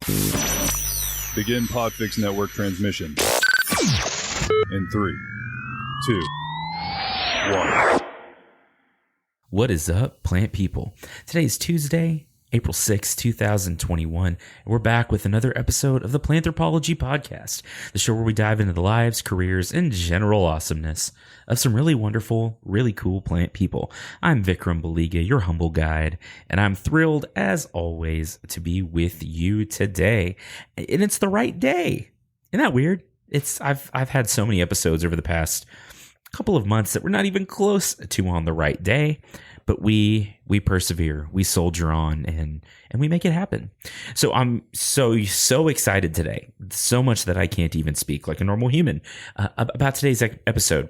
Begin Podfix Network transmission. In 3, 2, 1. What is up, plant people? Today is Tuesday, April 6, 2021, and we're back with another episode of the Planthropology Podcast, the show where we dive into the lives, careers, and general awesomeness of some really wonderful, really cool plant people. I'm Vikram Baliga, your humble guide, and I'm thrilled, as always, to be with you today. And it's the right day. Isn't that weird? I've had so many episodes over the past couple of months that we're not even close to on the right day, but we persevere, we soldier on, and we make it happen. So I'm so excited today, so much that I can't even speak like a normal human about today's episode.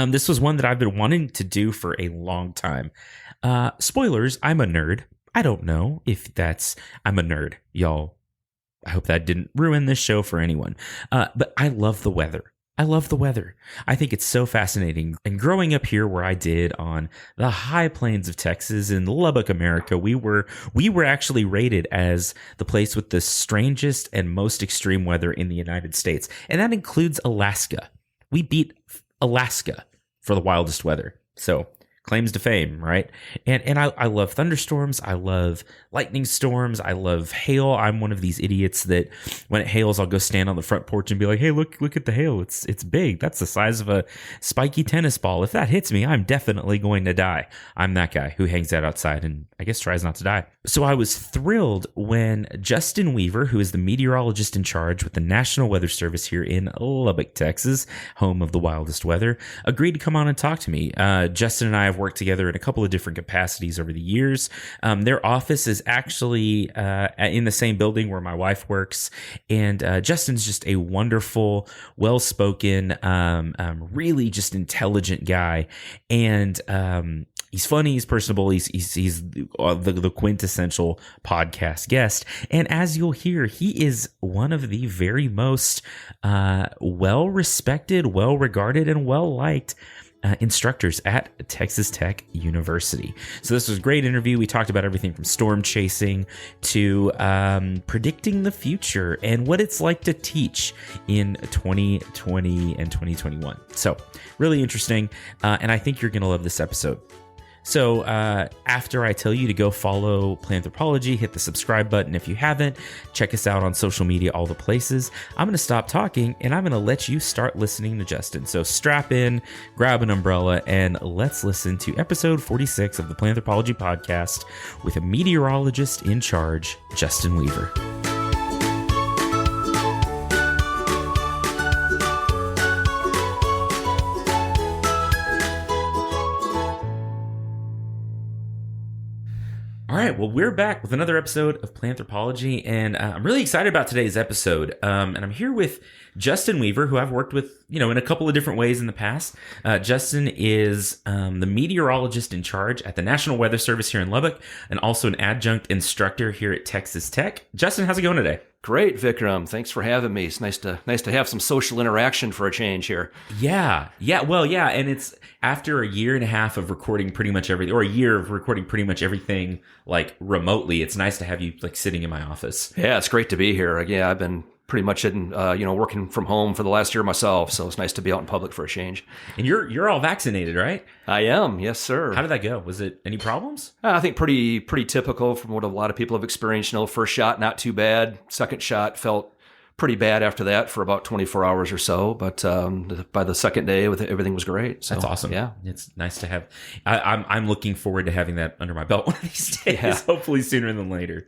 This was one that I've been wanting to do for a long time. Spoilers, I'm a nerd. I don't know if I'm a nerd, y'all. I hope that didn't ruin this show for anyone. But I love the weather. I think it's so fascinating. And growing up here where I did on the high plains of Texas in Lubbock, America, we were actually rated as the place with the strangest and most extreme weather in the United States. And that includes Alaska. We beat Alaska for the wildest weather. So claims to fame, right? And I love thunderstorms. I love lightning storms. I love hail. I'm one of these idiots that when it hails, I'll go stand on the front porch and be like, hey, look at the hail. It's big. That's the size of a spiky tennis ball. If that hits me, I'm definitely going to die. I'm that guy who hangs out outside and I guess tries not to die. So I was thrilled when Justin Weaver, who is the meteorologist in charge with the National Weather Service here in Lubbock, Texas, home of the wildest weather, agreed to come on and talk to me. Justin and I have worked together in a couple of different capacities over the years. Their office is actually in the same building where my wife works, and Justin's just a wonderful, well-spoken, really just intelligent guy, and he's funny, he's personable, he's the quintessential podcast guest, and as you'll hear, he is one of the very most well-respected, well-regarded, and well-liked instructors at Texas Tech University. So this was a great interview. We talked about everything from storm chasing to predicting the future and what it's like to teach in 2020 and 2021. So really interesting, and I think you're going to love this episode. So after I tell you to go follow Planthropology, hit the subscribe button if you haven't, check us out on social media, all the places. I'm going to stop talking and I'm going to let you start listening to Justin. So strap in, grab an umbrella, and let's listen to episode 46 of the Planthropology Podcast with a meteorologist in charge, Justin Weaver. All right, well, we're back with another episode of Planthropology, and I'm really excited about today's episode. And I'm here with Justin Weaver, who I've worked with, in a couple of different ways in the past. Justin is the meteorologist in charge at the National Weather Service here in Lubbock, and also an adjunct instructor here at Texas Tech. Justin, how's it going today? Great, Vikram. Thanks for having me. It's nice to have some social interaction for a change here. Yeah. And it's after a year and a half of recording pretty much everything, or a year of recording pretty much everything like remotely. It's nice to have you like sitting in my office. Yeah, it's great to be here. Yeah, I've been pretty much in, working from home for the last year myself, so it's nice to be out in public for a change. And you're all vaccinated, right? I am, yes, sir. How did that go? Was it any problems? I think pretty typical from what a lot of people have experienced. First shot, not too bad. Second shot felt pretty bad after that for about 24 hours or so, but by the second day, everything was great. So, that's awesome. Yeah, it's nice to have. I'm looking forward to having that under my belt one of these days. Yeah. Hopefully sooner than later.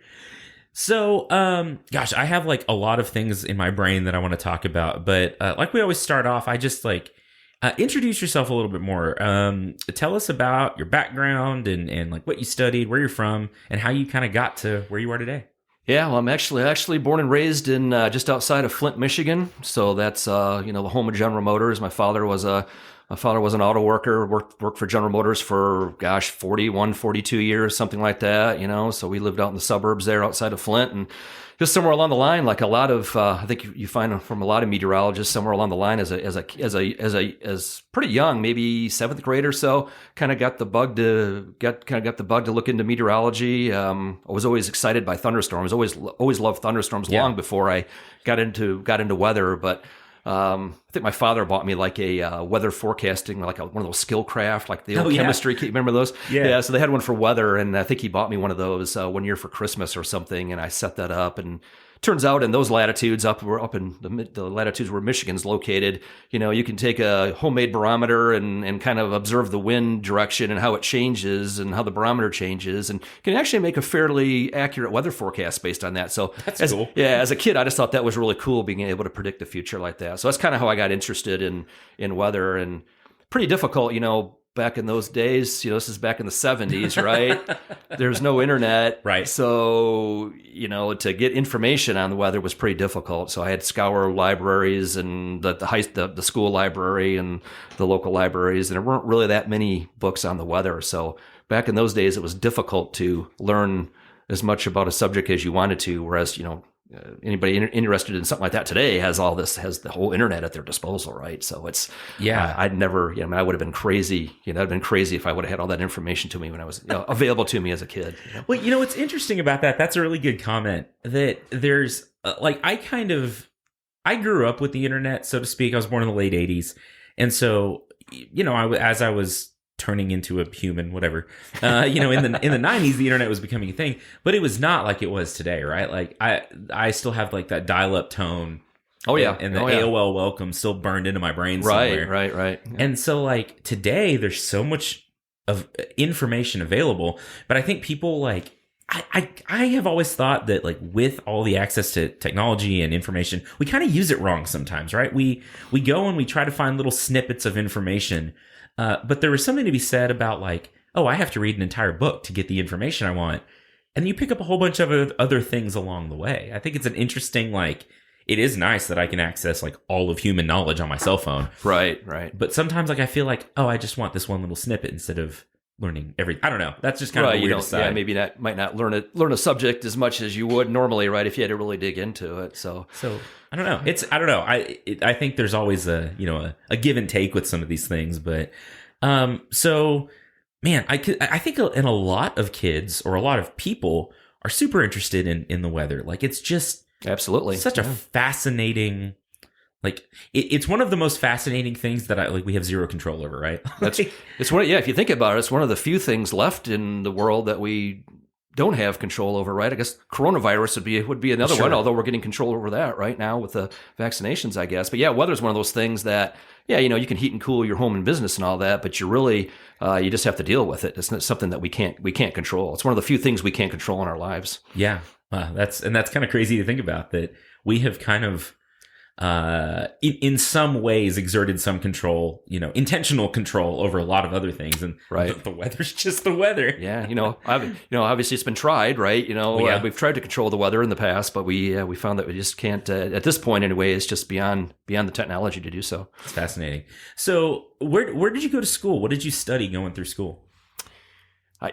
So, I have like a lot of things in my brain that I want to talk about, but like we always start off, I just like introduce yourself a little bit more. Tell us about your background and like what you studied, where you're from, and how you kind of got to where you are today. Yeah, well, I'm actually born and raised in just outside of Flint, Michigan. So that's the home of General Motors. My father was a My father was an auto worker, worked for General Motors for, 41, 42 years, something like that, So we lived out in the suburbs there outside of Flint, and just somewhere along the line, like a lot of, I think you find from a lot of meteorologists, somewhere along the line, as pretty young, maybe seventh grade or so, kind of got the bug to look into meteorology. I was always excited by thunderstorms. Always loved thunderstorms long before I got into weather, but. I think my father bought me like a weather forecasting, like one of those Skillcraft, like the old chemistry. Remember those? Yeah. So they had one for weather, and I think he bought me one of those one year for Christmas or something, and I set that up. And turns out in those latitudes, we're up in the latitudes where Michigan's located, you can take a homemade barometer and kind of observe the wind direction and how it changes and how the barometer changes, and can actually make a fairly accurate weather forecast based on that. So that's cool. Yeah, as a kid, I just thought that was really cool, being able to predict the future like that. So that's kind of how I got interested in weather, and pretty difficult, back in those days, this is back in the 70s, right? There's no internet. Right. So, to get information on the weather was pretty difficult. So I had to scour libraries and the school library and the local libraries, and there weren't really that many books on the weather. So back in those days, it was difficult to learn as much about a subject as you wanted to, whereas, anybody interested in something like that today has the whole internet at their disposal, right? So it's, I'd never, I would have been crazy. I'd have been crazy if I would have had all that information to me when I was available to me as a kid. Well, what's interesting about that, that's a really good comment, that there's I grew up with the internet, so to speak. I was born in the late 80s. And so, as I was turning into a human, whatever. In the 90s, the internet was becoming a thing, but it was not like it was today, right? Like I still have like that dial-up tone. Oh yeah, and the AOL welcome still burned into my brain somewhere. Right. Yeah. And so like today, there's so much of information available, but I think people like. I have always thought that like with all the access to technology and information, we kind of use it wrong sometimes, right? We go and we try to find little snippets of information. But there was something to be said about like, I have to read an entire book to get the information I want. And you pick up a whole bunch of other things along the way. I think it's an interesting, like, it is nice that I can access like all of human knowledge on my cell phone. Right. But sometimes like I feel like, I just want this one little snippet instead of learning everything. I don't know. That's just kind of a weird side. Yeah, maybe might not learn a subject as much as you would normally, right? If you had to really dig into it. So I don't know. I don't know. I think there's always a give and take with some of these things, but man, I think in a lot of kids or a lot of people are super interested in the weather. Like it's just absolutely such a fascinating. Like it's one of the most fascinating things that we have zero control over, right? It's one. Yeah, if you think about it, it's one of the few things left in the world that we don't have control over, right? I guess coronavirus would be another one, although we're getting control over that right now with the vaccinations, I guess. But yeah, weather's one of those things that, you can heat and cool your home and business and all that, but you really, you just have to deal with it. It's not something that we can't control. It's one of the few things we can't control in our lives. Yeah, that's kind of crazy to think about, that we have kind of in some ways exerted some control, intentional control over a lot of other things, and the weather's just the weather. Yeah, obviously it's been tried, right? We've tried to control the weather in the past, but we found that we just can't at this point anyway. It's just beyond the technology to do so. It's fascinating. So where did you go to school? What did you study going through school? I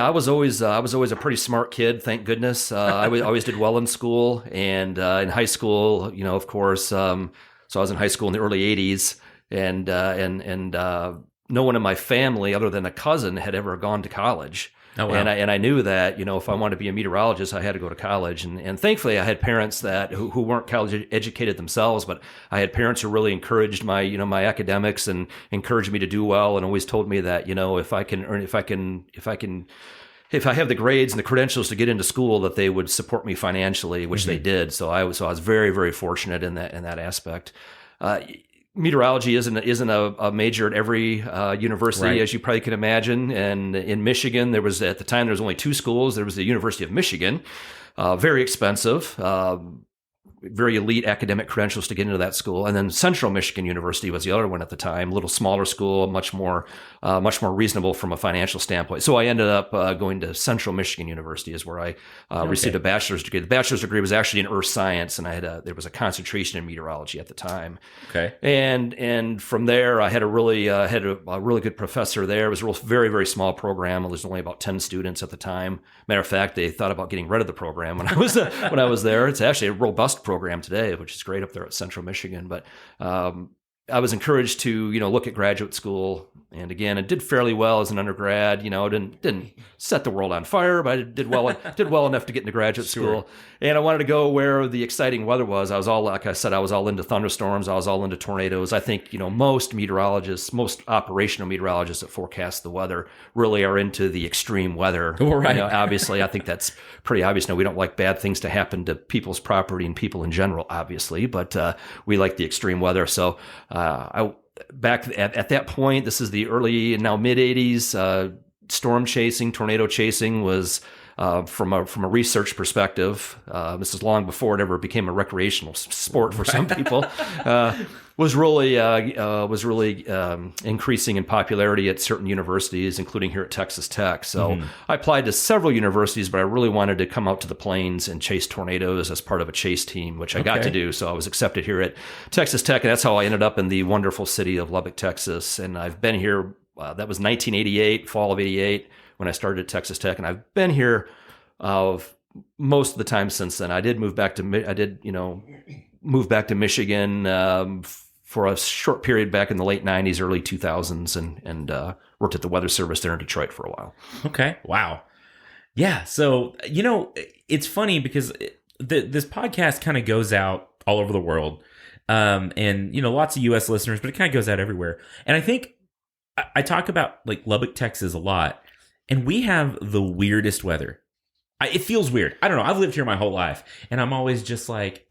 was always a pretty smart kid, thank goodness. I always did well in school, and in high school, of course. So I was in high school in the early '80s, and no one in my family other than a cousin had ever gone to college. Oh, wow. And I knew that, if I wanted to be a meteorologist, I had to go to college. And thankfully, I had parents who weren't college educated themselves, but I had parents who really encouraged my, my academics and encouraged me to do well, and always told me that, if I have the grades and the credentials to get into school, that they would support me financially, which they did. So I was very, very fortunate in that aspect. Meteorology isn't a major at every university, right, as you probably can imagine. And in Michigan, at the time there was only two schools. There was the University of Michigan, very expensive, very elite academic credentials to get into that school. And then Central Michigan University was the other one at the time, a little smaller school, much more reasonable from a financial standpoint. So I ended up going to Central Michigan University is where I received a bachelor's degree. The bachelor's degree was actually in earth science, and there was a concentration in meteorology at the time. Okay. And from there, I had a really good professor there. It was a very, very small program. There was only about 10 students at the time. Matter of fact, they thought about getting rid of the program when I was there. It's actually a robust program today, which is great up there at Central Michigan. But I was encouraged to, look at graduate school. And again, it did fairly well as an undergrad. Didn't set the world on fire, but I did well enough to get into graduate school. And I wanted to go where the exciting weather was. Like I said, I was all into thunderstorms. I was all into tornadoes. I think, most operational meteorologists that forecast the weather really are into the extreme weather. Right. Obviously, I think that's pretty obvious. We don't like bad things to happen to people's property and people in general, obviously, but we like the extreme weather. So back at that point, this is the early and now mid 80s, storm chasing, tornado chasing was from a research perspective. This is long before it ever became a recreational sport for some people. Was really increasing in popularity at certain universities, including here at Texas Tech. So I applied to several universities, but I really wanted to come out to the plains and chase tornadoes as part of a chase team, which I got to do. So I was accepted here at Texas Tech, and that's how I ended up in the wonderful city of Lubbock, Texas. And I've been here. That was 1988, fall of '88, when I started at Texas Tech, and I've been here most of the time since then. I did move back to Michigan for a short period back in the late 90s, early 2000s, and worked at the Weather Service there in Detroit for a while. Okay. Wow. Yeah. So, it's funny because this podcast kind of goes out all over the world. And, lots of U.S. listeners, but it kind of goes out everywhere. And I think I talk about like Lubbock, Texas a lot, and we have the weirdest weather. It feels weird. I don't know. I've lived here my whole life, and I'm always just like,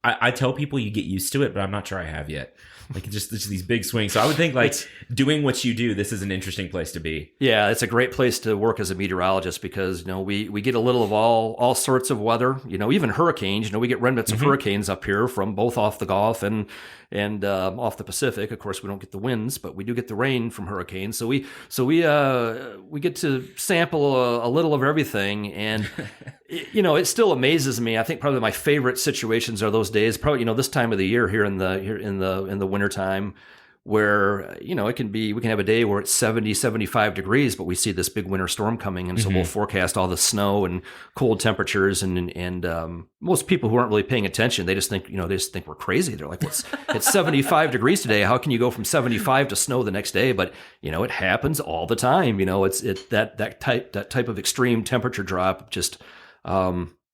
I tell people you get used to it, but I'm not sure I have yet. Like just these big swings. So I would think like doing what you do, this is an interesting place to be. Yeah, it's a great place to work as a meteorologist because we get a little of all sorts of weather. Even hurricanes. We get remnants of hurricanes up here from both off the Gulf and off the Pacific. Of course, we don't get the winds, but we do get the rain from hurricanes. So we get to sample a little of everything, and it still amazes me. I think probably my favorite situations are those days. Probably this time of the year here in the wintertime, where we can have a day where it's 70, 75 degrees, but we see this big winter storm coming, and so we'll forecast all the snow and cold temperatures, and most people who aren't really paying attention, they just think we're crazy. They're like, it's 75 degrees today. How can you go from 75 to snow the next day? But it happens all the time. It's that type of extreme temperature drop just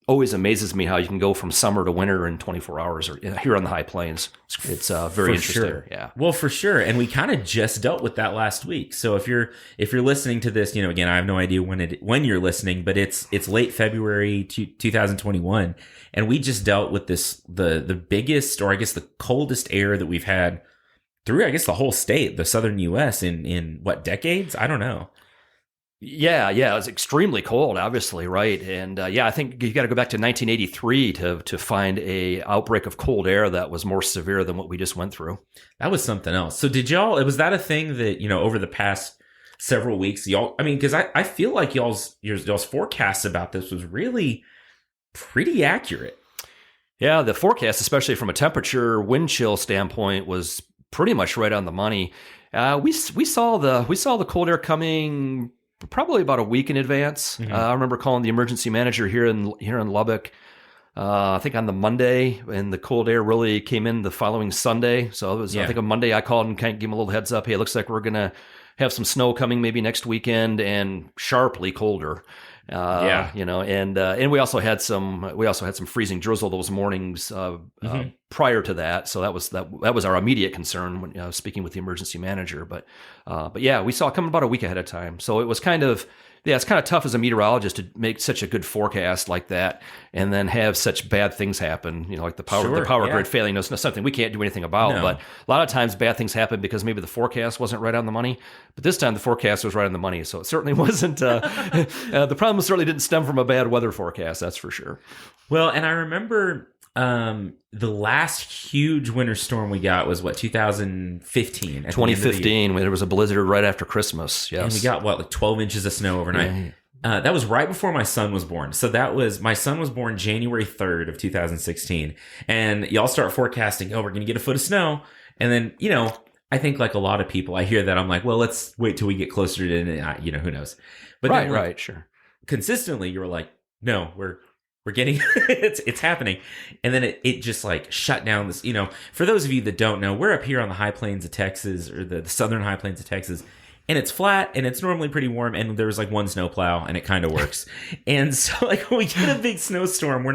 always amazes me how you can go from summer to winter in 24 hours or here on the high plains. It's very interesting. Sure. Yeah. Well, for sure. And we kind of just dealt with that last week. So if you're listening to this, again, I have no idea when you're listening, but it's late February 2021. And we just dealt with the biggest, or I guess the coldest air that we've had through, I guess, the whole state, the southern US in what, decades? I don't know. Yeah, it was extremely cold, obviously, right? And I think you got to go back to 1983 to find a outbreak of cold air that was more severe than what we just went through. That was something else. So was that a thing that, over the past several weeks, because I feel like y'all's forecasts about this was really pretty accurate. Yeah, the forecast, especially from a temperature wind chill standpoint, was pretty much right on the money. We saw the cold air coming probably about a week in advance. I remember calling the emergency manager here in Lubbock, I think on the Monday, and the cold air really came in the following Sunday. So it was, I think on Monday I called and kind of gave him a little heads up. Hey, it looks like we're going to have some snow coming maybe next weekend and sharply colder. And we also had some freezing drizzle those mornings prior to that. So that was our immediate concern when speaking with the emergency manager. But we saw it coming about a week ahead of time. So it was it's kind of tough as a meteorologist to make such a good forecast like that and then have such bad things happen, like the power grid failing. It's not something we can't do anything about, but a lot of times bad things happen because maybe the forecast wasn't right on the money, but this time the forecast was right on the money. So it certainly wasn't, the problem certainly didn't stem from a bad weather forecast. That's for sure. Well, and I remember The last huge winter storm we got was what, 2015? 2015, when there was a blizzard right after Christmas. Yes. And we got what, like 12 inches of snow overnight. Yeah. That was right before my son was born. So my son was born January 3rd of 2016. And y'all start forecasting, we're going to get a foot of snow. And then, I think like a lot of people, I hear that, I'm like, well, let's wait till we get closer to, who knows. But right, sure. Consistently, you were like, no, we're getting it's happening. And then it just like shut down this, for those of you that don't know, we're up here on the high plains of Texas, or the southern high plains of Texas, and it's flat and it's normally pretty warm, and there's like one snowplow and it kind of works. And so like when we get a big snowstorm, we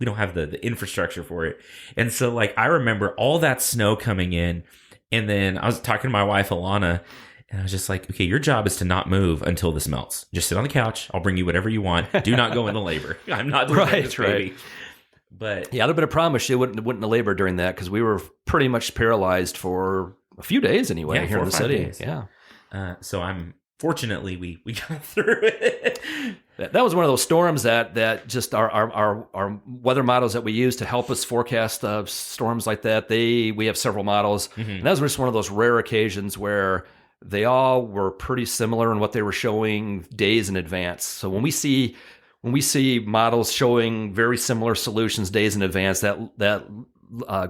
don't have the infrastructure for it. And so like I remember all that snow coming in, and then I was talking to my wife Alana, and I was just like, okay, your job is to not move until this melts. Just sit on the couch. I'll bring you whatever you want. Do not go into labor. I'm not doing this, baby. But yeah, there'd been a promise she wouldn't have labor during that, because we were pretty much paralyzed for a few days anyway here in the city. Days. Yeah. So fortunately we got through it. That was one of those storms that just our weather models that we use to help us forecast storms like that. We have several models, and that was just one of those rare occasions where they all were pretty similar in what they were showing days in advance. So when we see models showing very similar solutions days in advance, that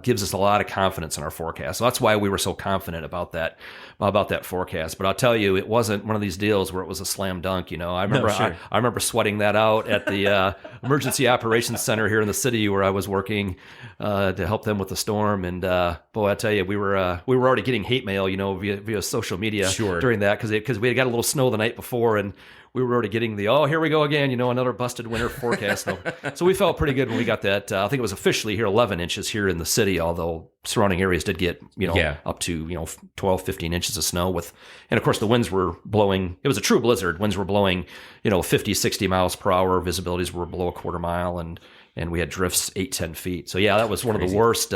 gives us a lot of confidence in our forecast. So that's why we were so confident about that forecast. But I'll tell you, it wasn't one of these deals where it was a slam dunk. I remember I remember sweating that out at the emergency operations center here in the city where I was working to help them with the storm. And boy, I tell you, we were already getting hate mail, via social media during that, because we had got a little snow the night before, and we were already getting here we go again, another busted winter forecast. So we felt pretty good when we got that. I think it was officially here 11 inches here in the city, although surrounding areas did get, up to, 12, 15 inches of snow and of course the winds were blowing. It was a true blizzard. Winds were blowing, 50, 60 miles per hour. Visibilities were below a quarter mile, and we had drifts 8-10 feet. So yeah, that was one of the worst.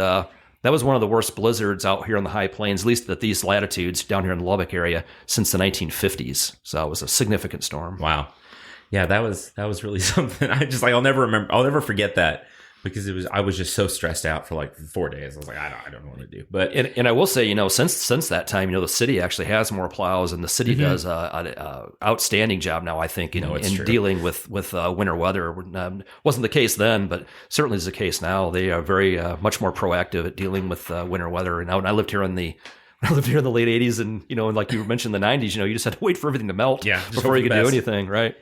That was one of the worst blizzards out here on the high plains, at least at these latitudes down here in the Lubbock area, since the 1950s. So it was a significant storm. Wow. Yeah, that was really something. I'll never forget that, because I was just so stressed out for like 4 days. I was like, I don't know what to do. But and I will say, since that time, the city actually has more plows, and the city does an outstanding job now, I think, in dealing with winter weather. Wasn't the case then, but certainly is the case now. They are very much more proactive at dealing with winter weather. And I lived here in the late 80s, and like you mentioned, the 90s, you just had to wait for everything to melt before you could do anything, right?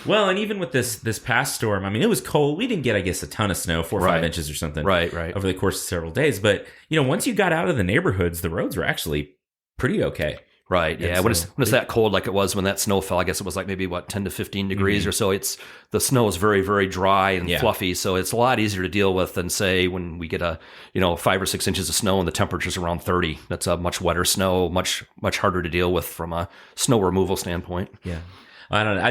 Well, and even with this past storm, it was cold. We didn't get, I guess, a ton of snow, 4 or 5 inches or something, right, over the course of several days. But once you got out of the neighborhoods, the roads were actually pretty okay. Right. Yeah. When it's that cold, like it was when that snow fell, I guess it was like maybe 10 to 15 degrees or so. The snow is very, very dry and fluffy. So it's a lot easier to deal with than, say, when we get 5 or 6 inches of snow and the temperature's around 30. That's a much wetter snow, much harder to deal with from a snow removal standpoint. Yeah. I don't know.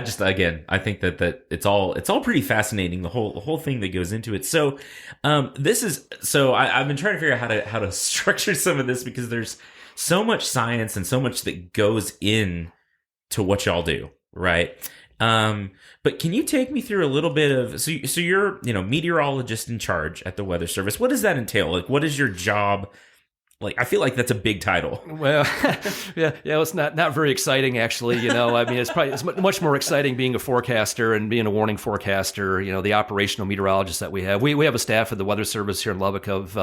I think that it's all pretty fascinating, the whole thing that goes into it. So, I've been trying to figure out how to structure some of this, because there's so much science and so much that goes in to what y'all do, right? But can you take me through a little bit of, so you're, meteorologist in charge at the Weather Service. What does that entail? Like, what is your job? Like, I feel like that's a big title. Well, yeah, it's not very exciting, actually. It's much more exciting being a forecaster and being a warning forecaster. The operational meteorologist that we have. We have a staff at the Weather Service here in Lubbock of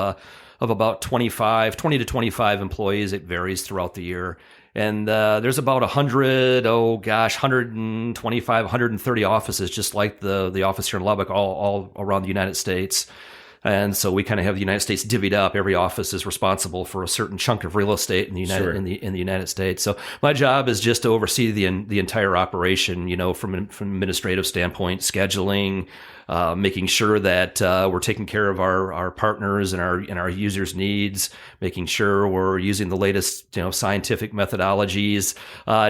about 20 to 25 employees. It varies throughout the year. And there's about 125, 130 offices, just like the office here in Lubbock, all around the United States. And so we kind of have the United States divvied up. Every office is responsible for a certain chunk of real estate in the United States. So my job is just to oversee the entire operation, from an administrative standpoint, scheduling, making sure that we're taking care of our partners and our users' needs, making sure we're using the latest scientific methodologies,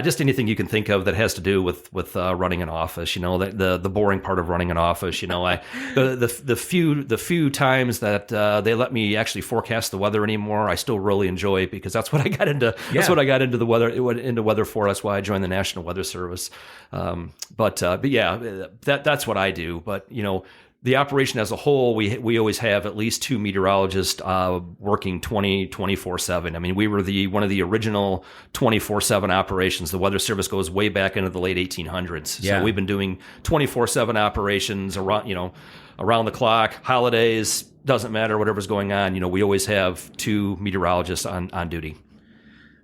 just anything you can think of that has to do with running an office. The boring part of running an office. The few times that they let me actually forecast the weather anymore, I still really enjoy it, because that's what I got into. Yeah. That's what I got into weather for. That's why I joined the National Weather Service. But yeah, that's what I do. But the operation as a whole, we always have at least 2 meteorologists working 24/7. I mean, we were one of the original 24/7 operations. The Weather Service goes way back into the late 1800s. Yeah. So we've been doing 24/7 operations around the clock, holidays, doesn't matter, whatever's going on. We always have 2 meteorologists on duty.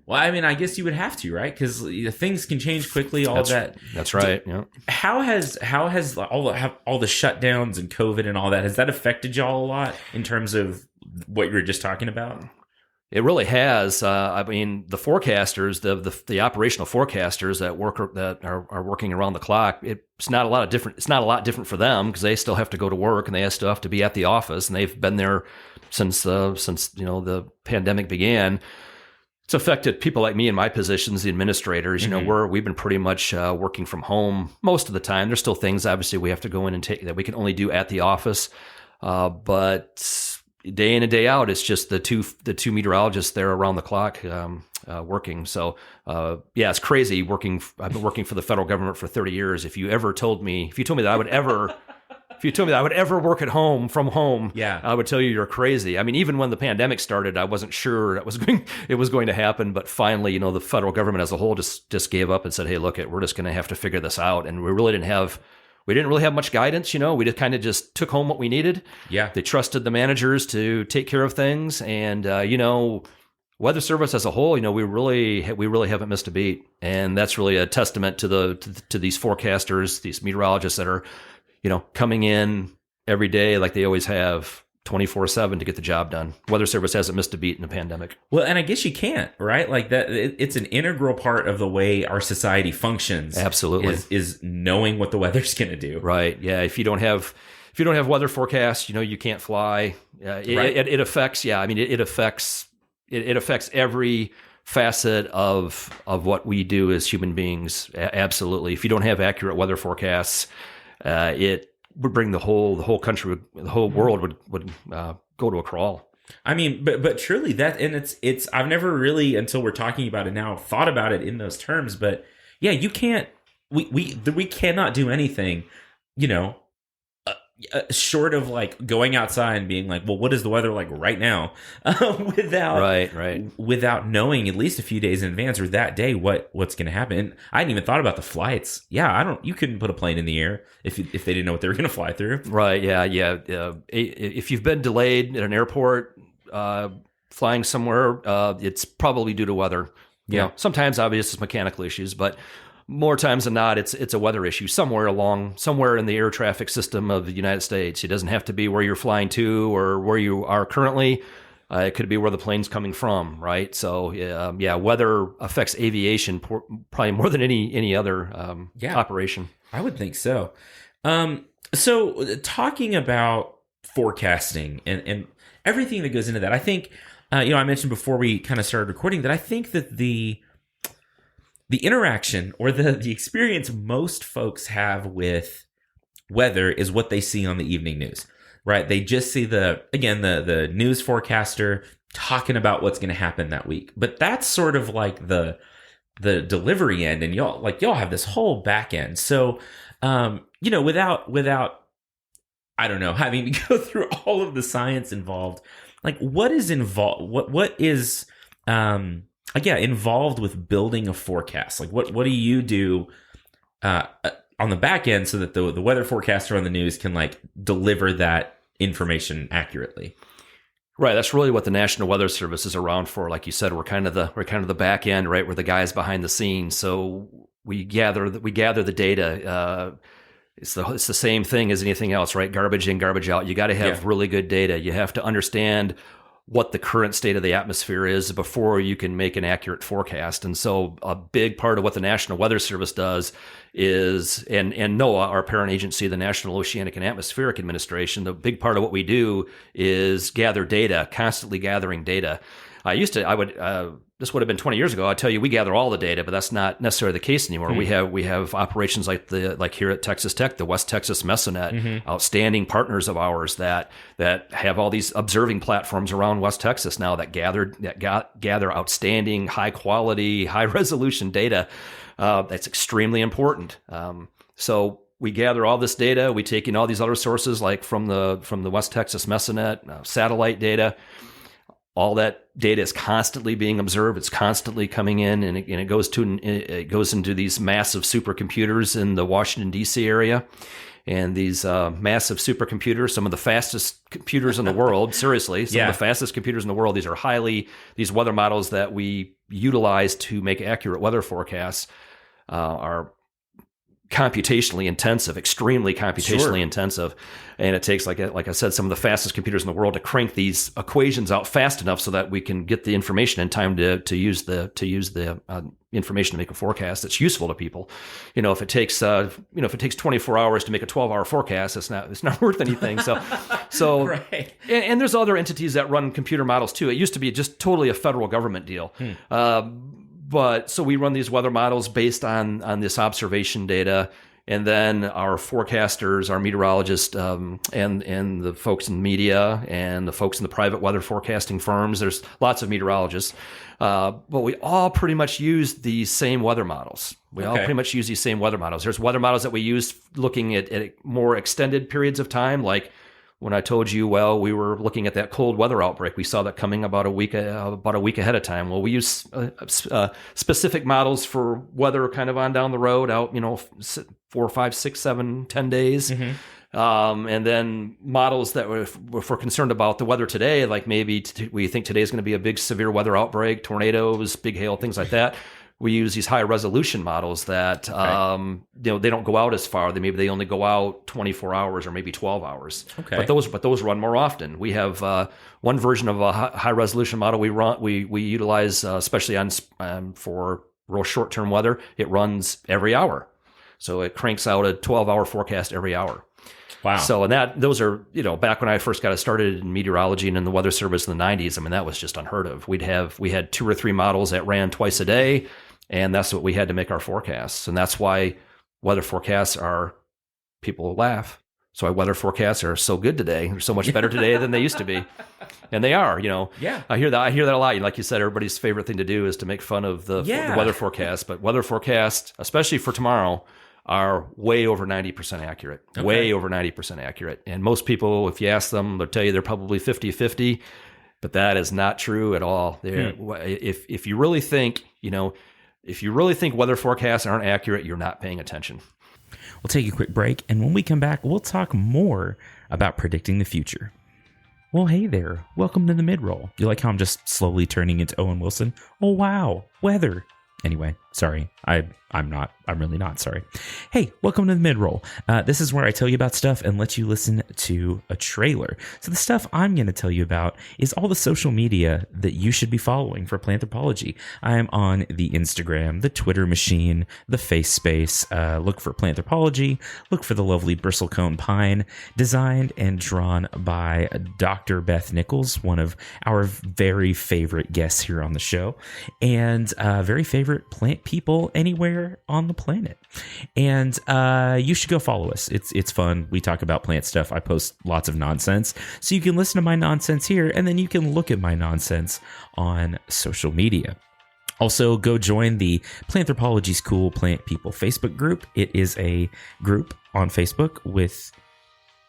Well, I mean, I guess you would have to, right? Because things can change quickly. That's right. Yeah. How has all the shutdowns and COVID and all that, has that affected y'all a lot in terms of what you were just talking about? It really has. I mean, the forecasters, the operational forecasters that are working around the clock, it's not a lot different. It's not a lot different for them because they still have to go to work and they still have to be at the office, and they've been there since the pandemic began. It's affected people like me in my positions, the administrators. We've been pretty much working from home most of the time. There's still things, obviously, we have to go in and take that we can only do at the office. But day in and day out, it's just the two meteorologists there around the clock working. So it's crazy working. I've been working for the federal government for 30 years. If you told me that I would ever work at home from home, I would tell you you're crazy. I mean, even when the pandemic started, I wasn't sure it was going to happen. But finally, the federal government as a whole just gave up and said, "Hey, look, we're just going to have to figure this out." And we didn't really have much guidance. We just kind of just took home what we needed. Yeah, they trusted the managers to take care of things, and Weather Service as a whole, we really haven't missed a beat, and that's really a testament to these forecasters, these meteorologists that are coming in every day like they always have, 24/7 to get the job done. Weather Service hasn't missed a beat in the pandemic. Well, and I guess you can't, right? Like that, it's an integral part of the way our society functions. Absolutely, is knowing what the weather's going to do. Right? Yeah. If you don't have weather forecasts, you can't fly. It affects. Yeah. I mean, it affects every facet of what we do as human beings. Absolutely. If you don't have accurate weather forecasts, it would bring the whole country, the whole world would go to a crawl. I mean, but truly that, and it's I've never really, until we're talking about it now, thought about it in those terms. But yeah, you can't, we cannot do anything, short of like going outside and being like, well, what is the weather like right now, without knowing at least a few days in advance or that day what's going to happen. And I hadn't even thought about the flights. You couldn't put a plane in the air if they didn't know what they were going to fly through. Right. Yeah. If you've been delayed at an airport flying somewhere, it's probably due to weather. Yeah. Sometimes obviously it's mechanical issues, but more times than not, it's a weather issue somewhere in the air traffic system of the United States. It doesn't have to be where you're flying to or where you are currently. It could be where the plane's coming from, right? So, weather affects aviation probably more than any other operation. I would think so. So talking about forecasting and everything that goes into that, I think, I mentioned before we kind of started recording that I think that the interaction or the experience most folks have with weather is what they see on the evening news, right? They just see the news forecaster talking about what's going to happen that week. But that's sort of like the delivery end, and y'all have this whole back end. So, without I don't know, having to go through all of the science involved, like what is involved? What is involved with building a forecast? Like what do you do on the back end so that the weather forecaster on the news can like deliver that information accurately? Right, that's really what the National Weather Service is around for. Like you said, we're kind of the back end, right? We're the guys behind the scenes. So we gather the data. It's the same thing as anything else, right? Garbage in, garbage out. You got to have really good data. You have to understand what the current state of the atmosphere is before you can make an accurate forecast. And so a big part of what the National Weather Service does is, and NOAA, our parent agency, the National Oceanic and Atmospheric Administration, the big part of what we do is gather data, constantly gathering data. This would have been 20 years ago. I'd tell you we gather all the data, but that's not necessarily the case anymore. We have operations like here at Texas Tech, the West Texas Mesonet, outstanding partners of ours that have all these observing platforms around West Texas now that gather outstanding, high quality, high resolution data. That's extremely important. So we gather all this data. We take in all these other sources, like from the West Texas Mesonet, satellite data. All that data is constantly being observed. It's constantly coming in, and it goes into these massive supercomputers in the Washington D.C. area. And these massive supercomputers, some of the fastest computers in the world, seriously, some of the fastest computers in the world. These weather models that we utilize to make accurate weather forecasts are computationally intensive, extremely computationally intensive. And it takes, like I said, some of the fastest computers in the world to crank these equations out fast enough so that we can get the information in time to use the information to make a forecast that's useful to people. If it takes 24 hours to make a 12-hour forecast, it's not worth anything. So Right. And there's other entities that run computer models too. It used to be just totally a federal government deal. But so we run these weather models based on this observation data, and then our forecasters, our meteorologists, and the folks in media and the folks in the private weather forecasting firms. There's lots of meteorologists, but we all pretty much use these same weather models. There's weather models that we use looking at more extended periods of time, like when I told you, we were looking at that cold weather outbreak. We saw that coming about a week ahead of time. Well, we use specific models for weather kind of on down the road, out 4, 5, 6, 7, 10 days. And then models that if we're concerned about the weather today, like maybe we think today is going to be a big severe weather outbreak, tornadoes, big hail, things like that. We use these high resolution models that they don't go out as far. They only go out 24 hours or maybe 12 hours. Okay. But those run more often. We have one version of a high resolution model we utilize, especially for real short term weather. It runs every hour, so it cranks out a 12-hour forecast every hour. Wow. So, and those are, back when I first got started in meteorology and in the Weather Service in the 90s, that was just unheard of. We had 2 or 3 models that ran twice a day, and that's what we had to make our forecasts. And that's why weather forecasts people laugh. So why weather forecasts are so good today. They're so much better today than they used to be. And they are, Yeah. I hear that a lot. Like you said, everybody's favorite thing to do is to make fun of the weather forecast. But weather forecasts, especially for tomorrow, are way over 90% accurate. Okay. Way over 90% accurate. And most people, if you ask them, they'll tell you they're probably 50-50. But that is not true at all. If you really think, weather forecasts aren't accurate, you're not paying attention. We'll take a quick break, and when we come back, we'll talk more about predicting the future. Well, hey there. Welcome to the mid-roll. You like how I'm just slowly turning into Owen Wilson? Oh, wow. Weather. Anyway, sorry. I'm really not sorry. Hey, welcome to the mid-roll. This is where I tell you about stuff and let you listen to a trailer. So the stuff I'm going to tell you about is all the social media that you should be following for Planthropology. I am on the Instagram, the Twitter machine, the Face Space. Look for Planthropology. Look for the lovely bristlecone pine, designed and drawn by Dr. Beth Nichols, one of our very favorite guests here on the show, and very favorite plant people anywhere on the planet. And you should go follow us. It's fun. We talk about plant stuff. I post lots of nonsense, so you can listen to my nonsense here, and then you can look at my nonsense on social media. Also, go join the Planthropology's Cool Plant People Facebook group. It is a group on Facebook with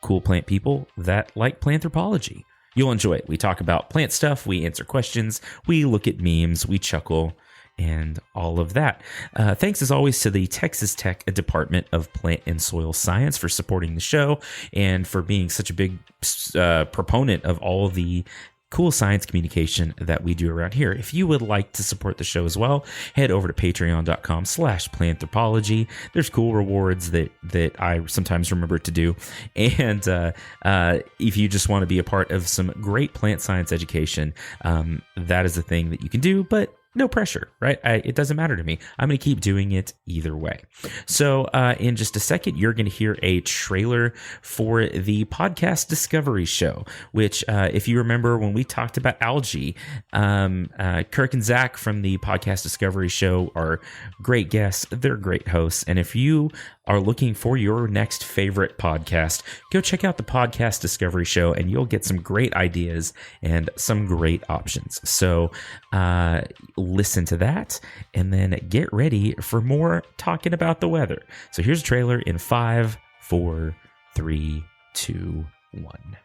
cool plant people that like planthropology. You'll enjoy it. We talk about plant stuff, we answer questions, we look at memes, we chuckle, and all of that. Thanks as always to the Texas Tech Department of Plant and Soil Science for supporting the show and for being such a big proponent of all the cool science communication that we do around here. If you would like to support the show as well, head over to patreon.com/planthropology. There's cool rewards that I sometimes remember to do. And if you just want to be a part of some great plant science education, that is a thing that you can do, but no pressure, right? It doesn't matter to me. I'm going to keep doing it either way. So in just a second, you're going to hear a trailer for the Podcast Discovery Show, which if you remember when we talked about algae, Kirk and Zach from the Podcast Discovery Show are great guests. They're great hosts. And if you are looking for your next favorite podcast, go check out the Podcast Discovery Show and you'll get some great ideas and some great options. So listen to that and then get ready for more talking about the weather. So here's a trailer in 5, 4, 3, 2, 1.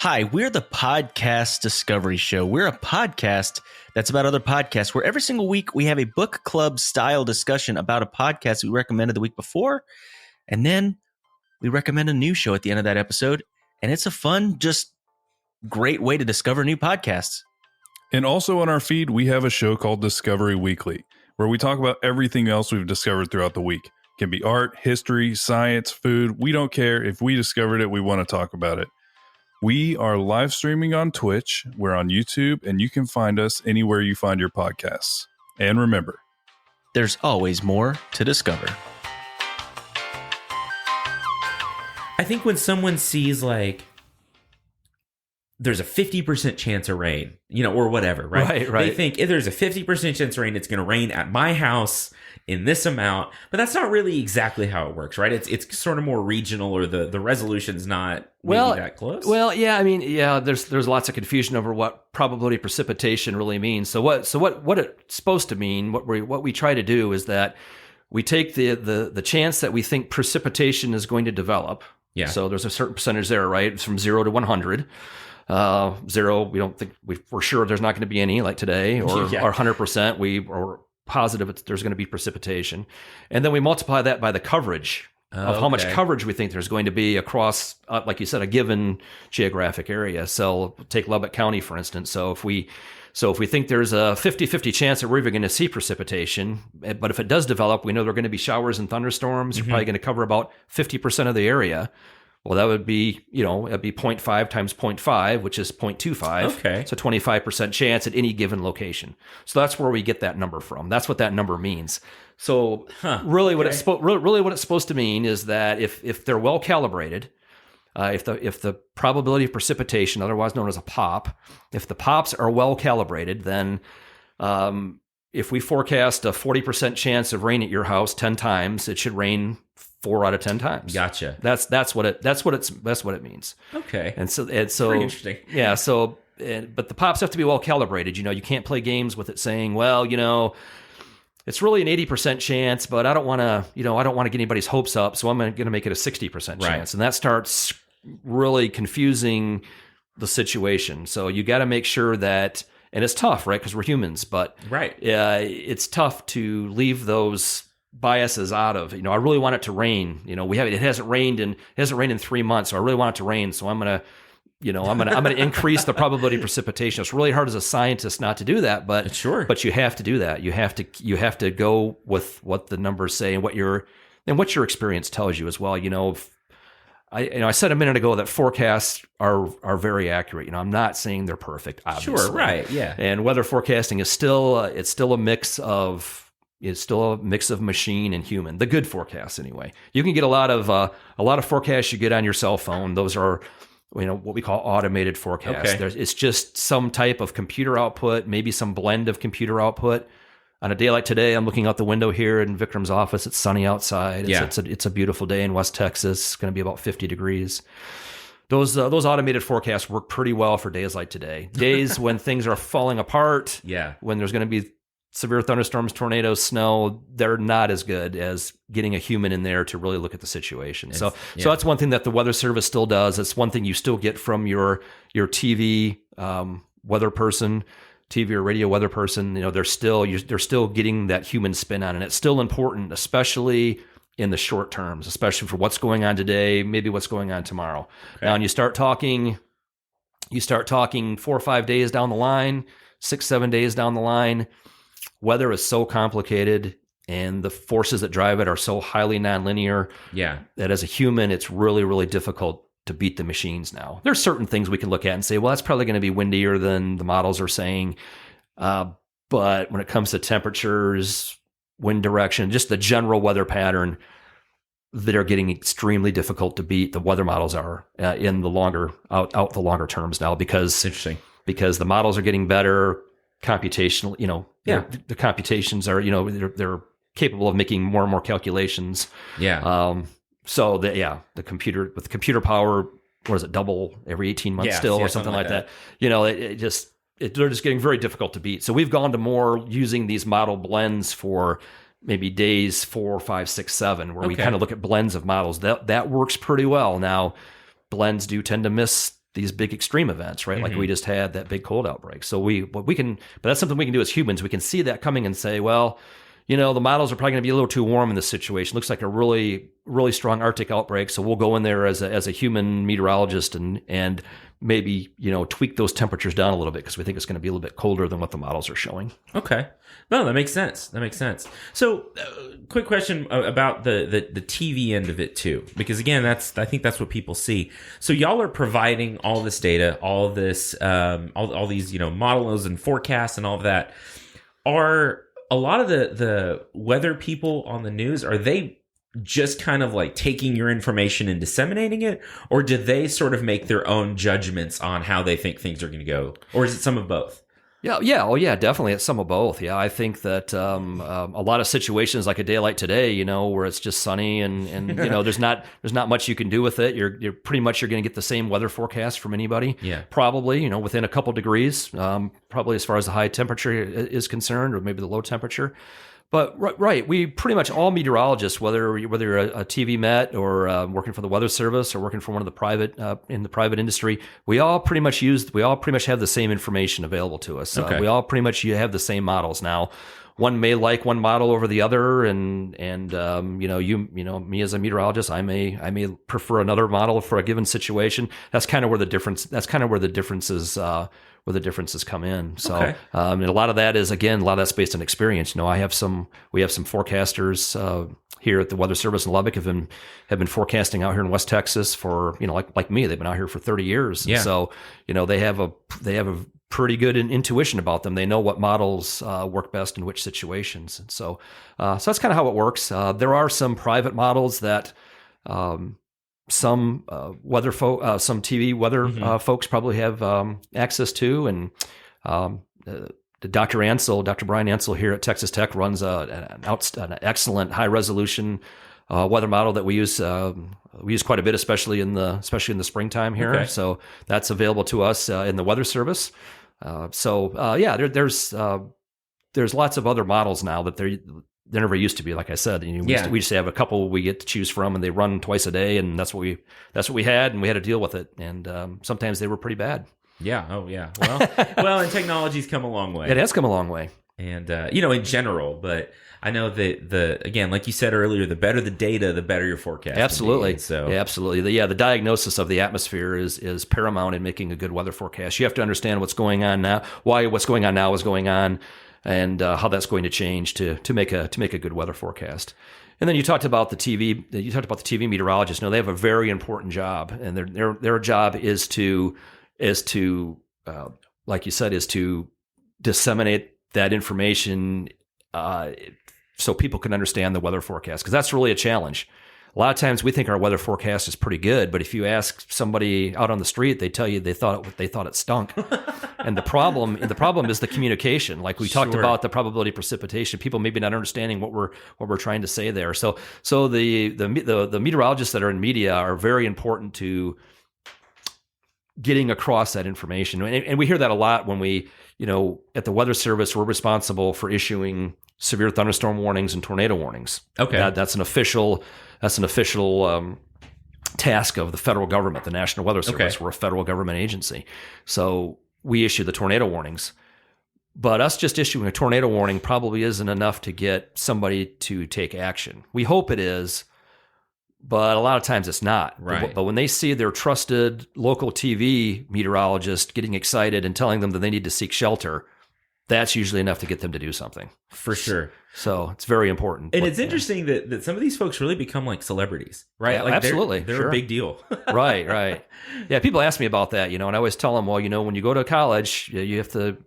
Hi, we're the Podcast Discovery Show. We're a podcast that's about other podcasts where every single week we have a book club style discussion about a podcast we recommended the week before. And then we recommend a new show at the end of that episode. And it's a fun, just great way to discover new podcasts. And also on our feed, we have a show called Discovery Weekly, where we talk about everything else we've discovered throughout the week. It can be art, history, science, food. We don't care. If we discovered it, we want to talk about it. We are live streaming on Twitch. We're on YouTube, and you can find us anywhere you find your podcasts. And remember, there's always more to discover. I think when someone sees like there's a 50% chance of rain, or whatever, right? Right. They think if there's a 50% chance of rain, it's going to rain at my house in this amount. But that's not really exactly how it works, right? It's sort of more regional, or the resolution's not maybe that close. Well, yeah, I mean, yeah, there's lots of confusion over what probability precipitation really means. So what it's supposed to mean, what we try to do is that we take the chance that we think precipitation is going to develop. Yeah. So there's a certain percentage there, right? It's from 0 to 100. 0, we don't think we're sure there's not going to be any like today, or 100%. We are positive there's going to be precipitation, and then we multiply that by the coverage of how much coverage we think there's going to be across, like you said, a given geographic area. So take Lubbock County, for instance. So if we think there's a 50-50 chance that we're even going to see precipitation, but if it does develop, we know there are going to be showers and thunderstorms. You're probably going to cover about 50% of the area. Well, that would be, it'd be 0.5 times 0.5, which is 0.25. Okay. So 25% chance at any given location. So that's where we get that number from. That's what that number means. So really what it's supposed to mean is that if they're well calibrated, if the probability of precipitation, otherwise known as a pop, if the pops are well calibrated, then if we forecast a 40% chance of rain at your house 10 times, it should rain 4 out of 10 times. Gotcha. That's what it means. Okay. And so pretty interesting. Yeah. So, but the pops have to be well calibrated. You can't play games with it saying, well, it's really an 80% chance, but I don't want to get anybody's hopes up, so I'm going to make it a 60% chance. Right. And that starts really confusing the situation. So you got to make sure that, and it's tough, right? Because we're humans, but right. It's tough to leave those biases out of. I really want it to rain. It hasn't rained in 3 months, so I really want it to rain. So I'm gonna increase the probability of precipitation. It's really hard as a scientist not to do that, but sure. But you have to do that. You have to go with what the numbers say and what your experience tells you as well. I said a minute ago that forecasts are very accurate. I'm not saying they're perfect, obviously. Sure, right, yeah. And weather forecasting is still a mix of machine and human. The good forecasts, anyway. You can get a lot of forecasts you get on your cell phone. Those are what we call automated forecasts. Okay. It's just some type of computer output, maybe some blend of computer output. On a day like today, I'm looking out the window here in Vikram's office. It's sunny outside. It's a beautiful day in West Texas. It's going to be about 50 degrees. Those automated forecasts work pretty well for days like today. Days when things are falling apart. Yeah. When there's going to be severe thunderstorms, tornadoes, snow, they're not as good as getting a human in there to really look at the situation. So that's one thing that the Weather Service still does. It's one thing you still get from your TV weather person, TV or radio weather person. They're still getting that human spin on it. And it's still important, especially in the short terms, especially for what's going on today, maybe what's going on tomorrow. Okay. Now, and you start talking 4 or 5 days down the line, 6-7 days down the line. Weather is so complicated, and the forces that drive it are so highly nonlinear. Yeah, that as a human, it's really, really difficult to beat the machines now. There's certain things we can look at and say, well, that's probably going to be windier than the models are saying. But when it comes to temperatures, wind direction, just the general weather pattern, they're getting extremely difficult to beat. The weather models are in the longer terms now because the models are getting better. Computational, the computations are, they're capable of making more and more calculations. Yeah. So the computer with computer power, what is it, double every 18 months or something like that. They're just getting very difficult to beat. So we've gone to more using these model blends for maybe days 4, 5, 6, 7, where we kind of look at blends of models. That works pretty well. Now, blends do tend to miss these big extreme events, right? Like we just had that big cold outbreak. So but that's something we can do as humans. We can see that coming and say, well, the models are probably going to be a little too warm in this situation. Looks like a really, really strong Arctic outbreak. So we'll go in there as a human meteorologist and maybe, tweak those temperatures down a little bit because we think it's going to be a little bit colder than what the models are showing. Okay. No, that makes sense. So quick question about the TV end of it too, because again, I think that's what people see. So y'all are providing all this data, all this, all these, models and forecasts and all of that. Are a lot of the weather people on the news, are they just kind of like taking your information and disseminating it, or do they sort of make their own judgments on how they think things are going to go, or is it some of both? Yeah, definitely. It's some of both. Yeah, I think that a lot of situations like a day like today, where it's just sunny and there's not much you can do with it. You're pretty much going to get the same weather forecast from anybody. Yeah, probably within a couple degrees. Probably as far as the high temperature is concerned, or maybe the low temperature. But right, we pretty much all meteorologists, whether you're a TV Met or working for the Weather Service or working for one of the private in the private industry, we all pretty much have the same information available to us. Okay. We all pretty much have the same models now. One may like one model over the other, and me as a meteorologist, I may prefer another model for a given situation. That's kind of where the differences come in. So, okay. And a lot of that is, again, a lot of that's based on experience. We have some forecasters here at the Weather Service in Lubbock have been forecasting out here in West Texas for, like me, they've been out here for 30 years. Yeah. So, they have a pretty good intuition about them. They know what models work best in which situations. And so that's kind of how it works. There are some private models that, some TV weather folks probably have access to, and Dr. Brian Ansel here at Texas Tech runs an excellent high resolution weather model that we use quite a bit, especially in the springtime here. Okay. So that's available to us in the Weather Service. There's lots of other models now that there never used to be. Like I said, we used to have a couple we get to choose from, and they run twice a day, and that's what we had, and we had to deal with it. And sometimes they were pretty bad. Yeah. Oh, yeah. Well, and technology's come a long way. It has come a long way. And, in general, but I know that again, like you said earlier, the better the data, the better your forecast. Absolutely. So absolutely. The diagnosis of the atmosphere is paramount in making a good weather forecast. You have to understand what's going on now, why what's going on now is going on, and how that's going to change to make a good weather forecast. And then you talked about the TV. You talked about the TV meteorologists. They have a very important job, and their job is to like you said, is to disseminate that information so people can understand the weather forecast, because that's really a challenge. A lot of times we think our weather forecast is pretty good, but if you ask somebody out on the street, they tell you they thought it stunk. And the problem is the communication. Like we talked about the probability of precipitation, people maybe not understanding what we're trying to say there. So the meteorologists that are in media are very important to getting across that information. And we hear that a lot when we, at the Weather Service, we're responsible for issuing severe thunderstorm warnings and tornado warnings. Okay. That's an official task of the federal government, the National Weather Service. Okay. We're a federal government agency. So we issue the tornado warnings. But us just issuing a tornado warning probably isn't enough to get somebody to take action. We hope it is, but a lot of times it's not. Right. But when they see their trusted local TV meteorologist getting excited and telling them that they need to seek shelter, that's usually enough to get them to do something. For sure. So it's very important. And it's interesting that some of these folks really become like celebrities, right? Yeah, like absolutely. They're Sure. a big deal. Right. Yeah, people ask me about that, and I always tell them, well, when you go to college, you have to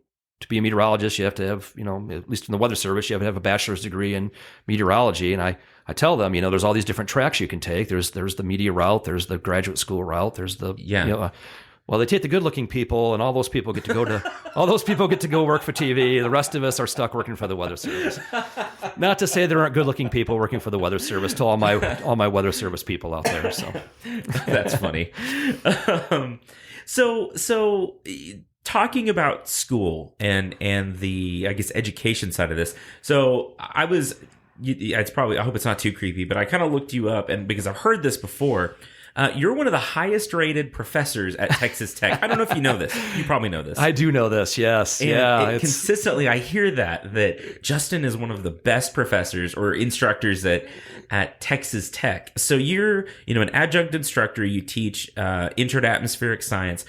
be a meteorologist, you have to have, at least in the Weather Service, you have to have a bachelor's degree in meteorology. And I tell them, there's all these different tracks you can take. There's the media route, there's the graduate school route, there's the, Well, they take the good-looking people, and all those people get to go work for TV. The rest of us are stuck working for the Weather Service. Not to say there aren't good-looking people working for the Weather Service. To all my Weather Service people out there. So That's funny. So talking about school and the, I guess, education side of this. So I hope it's not too creepy, but I kind of looked you up, and because I've heard this before. You're one of the highest rated professors at Texas Tech. I don't know if you know this. You probably know this. I do know this. Yes. And consistently, I hear that Justin is one of the best professors or instructors at Texas Tech. So you're, an adjunct instructor. You teach intro to atmospheric science.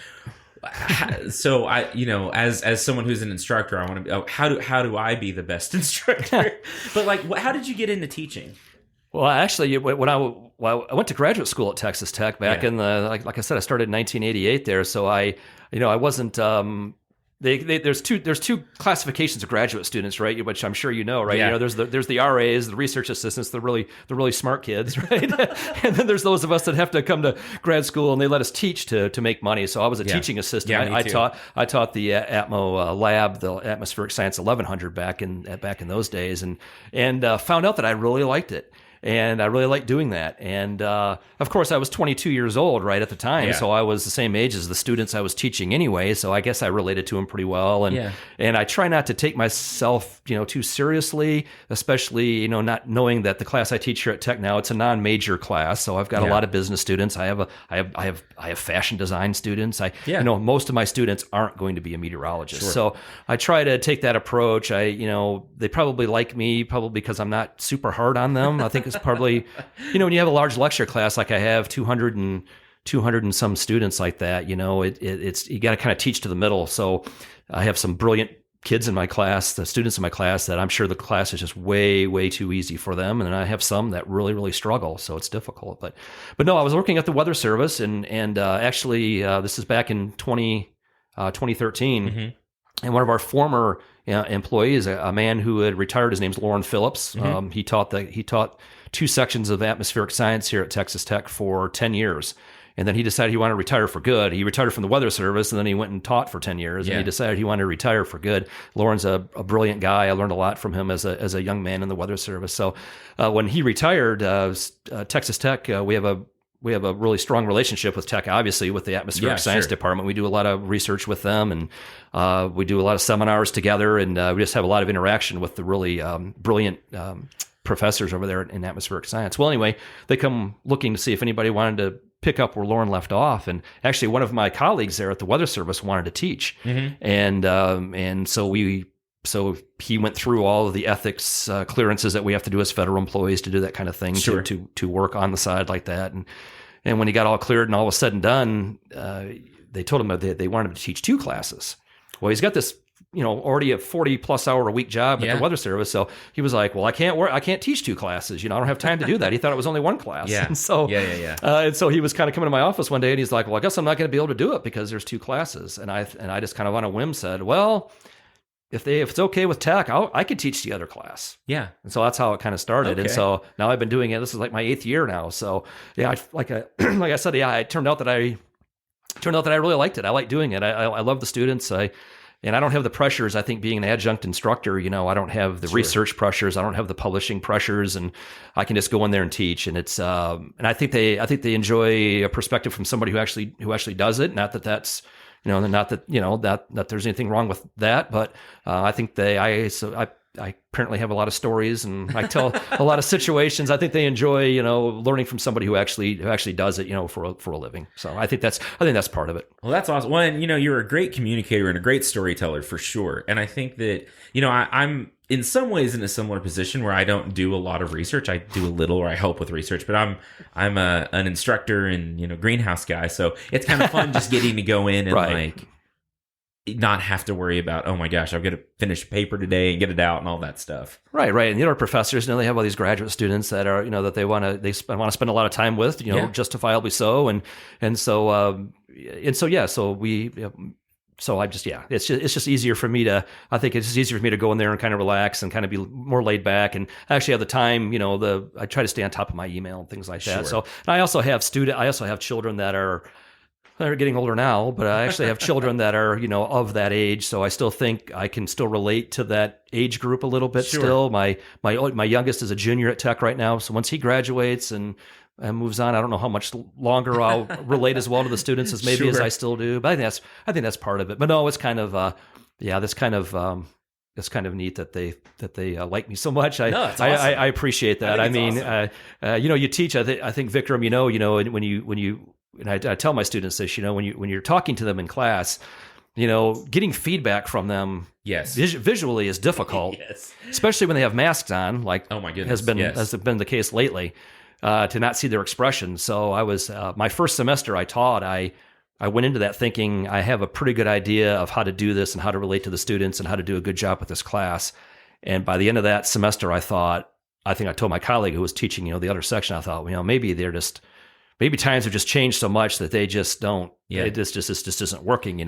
So I, as someone who's an instructor, I want to. How do I be the best instructor? But how did you get into teaching? Well, actually, when I went to graduate school at Texas Tech back in the, like I said, I started in 1988 there. So I wasn't, there's two classifications of graduate students, right? Which I'm sure you know, right? Yeah. There's the RAs, the research assistants, the really smart kids, right? And then there's those of us that have to come to grad school and they let us teach to make money. So I was a teaching assistant. Yeah, me too. I taught the Atmo lab, the Atmospheric Science 1100 back in those days, and found out that I really liked it. And I really liked doing that. And of course, I was 22 years old right at the time, Yeah. so I was the same age as the students I was teaching anyway. So I guess I related to them pretty well. And I try not to take myself, too seriously, especially not knowing that the class I teach here at Tech now, it's a non-major class. So I've got a lot of business students. I have fashion design students. Most of my students aren't going to be a meteorologist. Sure. So I try to take that approach. They probably like me because I'm not super hard on them. I think it's probably, when you have a large lecture class like I have, 200 and some students like that, it's you got to kind of teach to the middle. So I have some brilliant kids in my class, the students in my class, that I'm sure the class is just way, way too easy for them. And then I have some that really, really struggle. So it's difficult. But no, I was working at the Weather Service and actually this is back in 2013. Mm-hmm. And one of our former employees, a man who had retired, his name's Lauren Phillips. Mm-hmm. He taught 2 sections of atmospheric science here at Texas Tech for 10 years. And then he decided he wanted to retire for good. He retired from the Weather Service, and then he went and taught for 10 years. Yeah. And he decided he wanted to retire for good. Lauren's a brilliant guy. I learned a lot from him as a young man in the Weather Service. So when he retired, Texas Tech, we have a really strong relationship with Tech, obviously, with the atmospheric science department. We do a lot of research with them, and we do a lot of seminars together, and we just have a lot of interaction with the really brilliant professors over there in atmospheric science. Well, anyway, they come looking to see if anybody wanted to pick up where Lauren left off, and actually one of my colleagues there at the Weather Service wanted to teach, and so he went through all of the ethics clearances that we have to do as federal employees to do that kind of thing, to work on the side like that. And when he got all cleared and all was said and done, they told him that they wanted him to teach 2 classes. Well, he's got this, already a 40+ hour a week job at the Weather Service. So he was like, well, I can't teach 2 classes. I don't have time to do that. He thought it was only 1 class. Yeah. And so, and so he was kind of coming to my office one day and he's like, well, I guess I'm not going to be able to do it because there's 2 classes. And I just kind of on a whim said, well, if it's okay with Tech, I could teach the other class. Yeah. And so that's how it kind of started. Okay. And so now I've been doing it. This is like my 8th year now. So yeah, like I said, it turned out that I really liked it. I like doing it. I love the students. And I don't have the pressures. I think being an adjunct instructor, I don't have the research pressures. I don't have the publishing pressures, and I can just go in there and teach. And it's and I think they enjoy a perspective from somebody who actually does it. Not that that's not that that there's anything wrong with that, but I think I apparently have a lot of stories and I tell a lot of situations. I think they enjoy, learning from somebody who actually does it, for a living. So I think that's part of it. Well, that's awesome. Well, and, you're a great communicator and a great storyteller for sure. And I think that, I'm in some ways in a similar position where I don't do a lot of research. I do a little, or I help with research, but I'm an instructor and, greenhouse guy. So it's kind of fun just getting to go in and not have to worry about, oh my gosh, I've got to finish a paper today and get it out and all that stuff. Right. And our professors, they have all these graduate students that are, that they want to spend a lot of time with, justifiably so, and so it's just easier for me to. I think it's just easier for me to go in there and kind of relax and kind of be more laid back, and actually have the time. I try to stay on top of my email and things like that. So and I also have children that are. they're getting older now, but I actually have children that are, of that age. So I still think I can still relate to that age group a little bit. Sure. Still. My youngest is a junior at Tech right now. So once he graduates and moves on, I don't know how much longer I'll relate as well to the students as maybe as I still do. But I think that's part of it. But no, it's kind of it's kind of neat that they like me so much. That's awesome. I appreciate that. I mean, awesome. you teach. I think Vikram, when I tell my students this, when you're talking to them in class, getting feedback from them, Yes. visually is difficult, Yes. especially when they have masks on. Like, Oh my goodness, has been the case lately, to not see their expression. So I was my first semester I taught. I went into that thinking I have a pretty good idea of how to do this and how to relate to the students and how to do a good job with this class. And by the end of that semester, I think I told my colleague who was teaching, the other section, I thought, maybe times have just changed so much that they just don't, this just isn't working,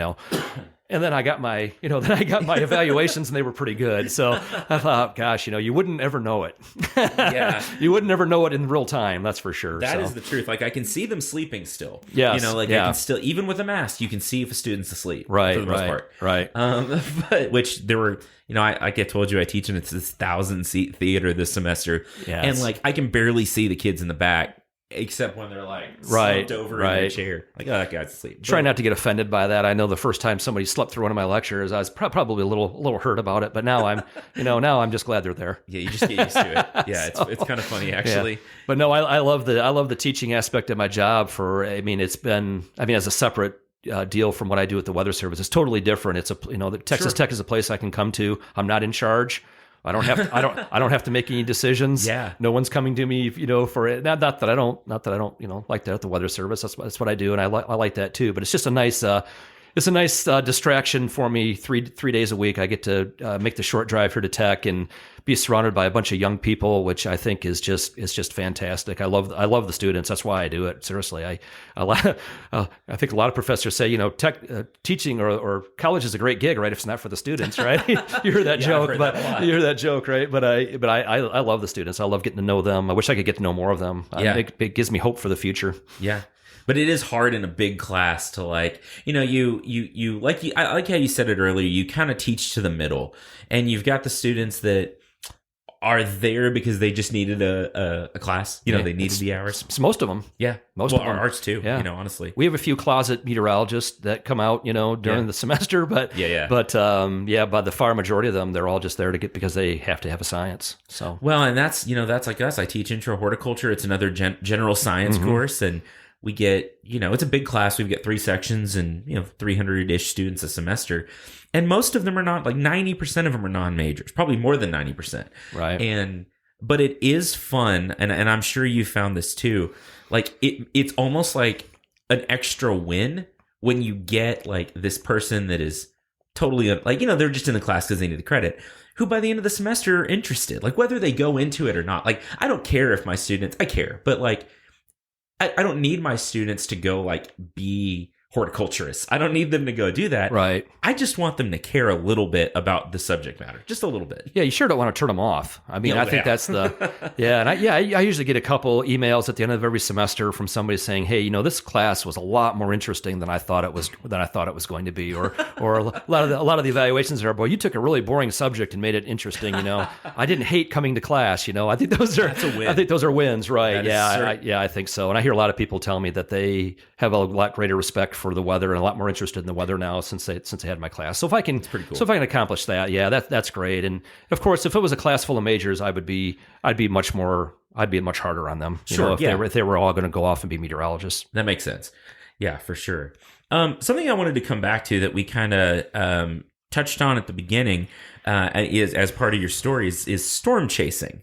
And then I got my evaluations and they were pretty good. So I thought, gosh, you wouldn't ever know it. Yeah. You wouldn't ever know it in real time. That's for sure. That is the truth. Like I can see them sleeping still. Yes. I can still, even with a mask, you can see if a student's asleep. Right. For the most part. Right. But which there were, like I told you, I teach in this 1,000-seat theater this semester. Yes. And like I can barely see the kids in the back. Except when they're like slumped over in their chair. Like, oh, that guy's asleep. Try not to get offended by that. I know the first time somebody slept through one of my lectures, I was probably a little hurt about it. But now I'm just glad they're there. Yeah, you just get used to it. Yeah, it's kind of funny actually. Yeah. But no, I love the teaching aspect of my job. It's been as a separate deal from what I do at the Weather Service. It's totally different. It's the Texas Tech is a place I can come to. I'm not in charge. I don't have to make any decisions. Yeah. No one's coming to me, for it. Not that I don't, like that at the Weather Service. That's what I do. And I like that too, but it's just a nice distraction for me. Three days a week, I get to make the short drive here to Tech and be surrounded by a bunch of young people, which I think is just fantastic. I love the students. That's why I do it. Seriously, I think a lot of professors say, tech teaching or college is a great gig, right? If it's not for the students, right? You hear that joke, you hear that joke, right? But I love the students. I love getting to know them. I wish I could get to know more of them. Yeah. It gives me hope for the future. Yeah. But it is hard in a big class to I like how you said it earlier, you kind of teach to the middle and you've got the students that are there because they just needed a class. They needed the hours. It's most of them. Yeah. Most of them. Ours too, yeah. Honestly. We have a few closet meteorologists that come out, during the semester, but by the far majority of them, they're all just there because they have to have a science. So well, and that's like us. I teach intro horticulture. It's another general science course, and we get, it's a big class. We get 3 sections and 300-ish students a semester. And most of them are not, like 90% of them are non-majors, probably more than 90%. Right. But it is fun, and I'm sure you found this too. Like it's almost like an extra win when you get like this person that is totally they're just in the class because they need the credit, who by the end of the semester are interested, like whether they go into it or not. Like I don't care if my students, I care, but like I don't need my students to go like be horticulturists. I don't need them to go do that. Right. I just want them to care a little bit about the subject matter, just a little bit. Yeah, you sure don't want to turn them off. I mean, I think that's the I usually get a couple emails at the end of every semester from somebody saying, "Hey, this class was a lot more interesting than I thought it was going to be," or a lot of the evaluations are, "Boy, you took a really boring subject and made it interesting." I didn't hate coming to class. I think those are That's a win. I think those are wins, right? Yeah, I think so. And I hear a lot of people tell me that they have a lot greater respect for the weather and a lot more interested in the weather now since they had my class. So if I can, pretty cool. So if I can accomplish that, that's great. And of course, if it was a class full of majors, I'd be much harder on them. If they were all going to go off and be meteorologists. That makes sense. Yeah, for sure. Something I wanted to come back to that we kind of touched on at the beginning is as part of your stories is storm chasing,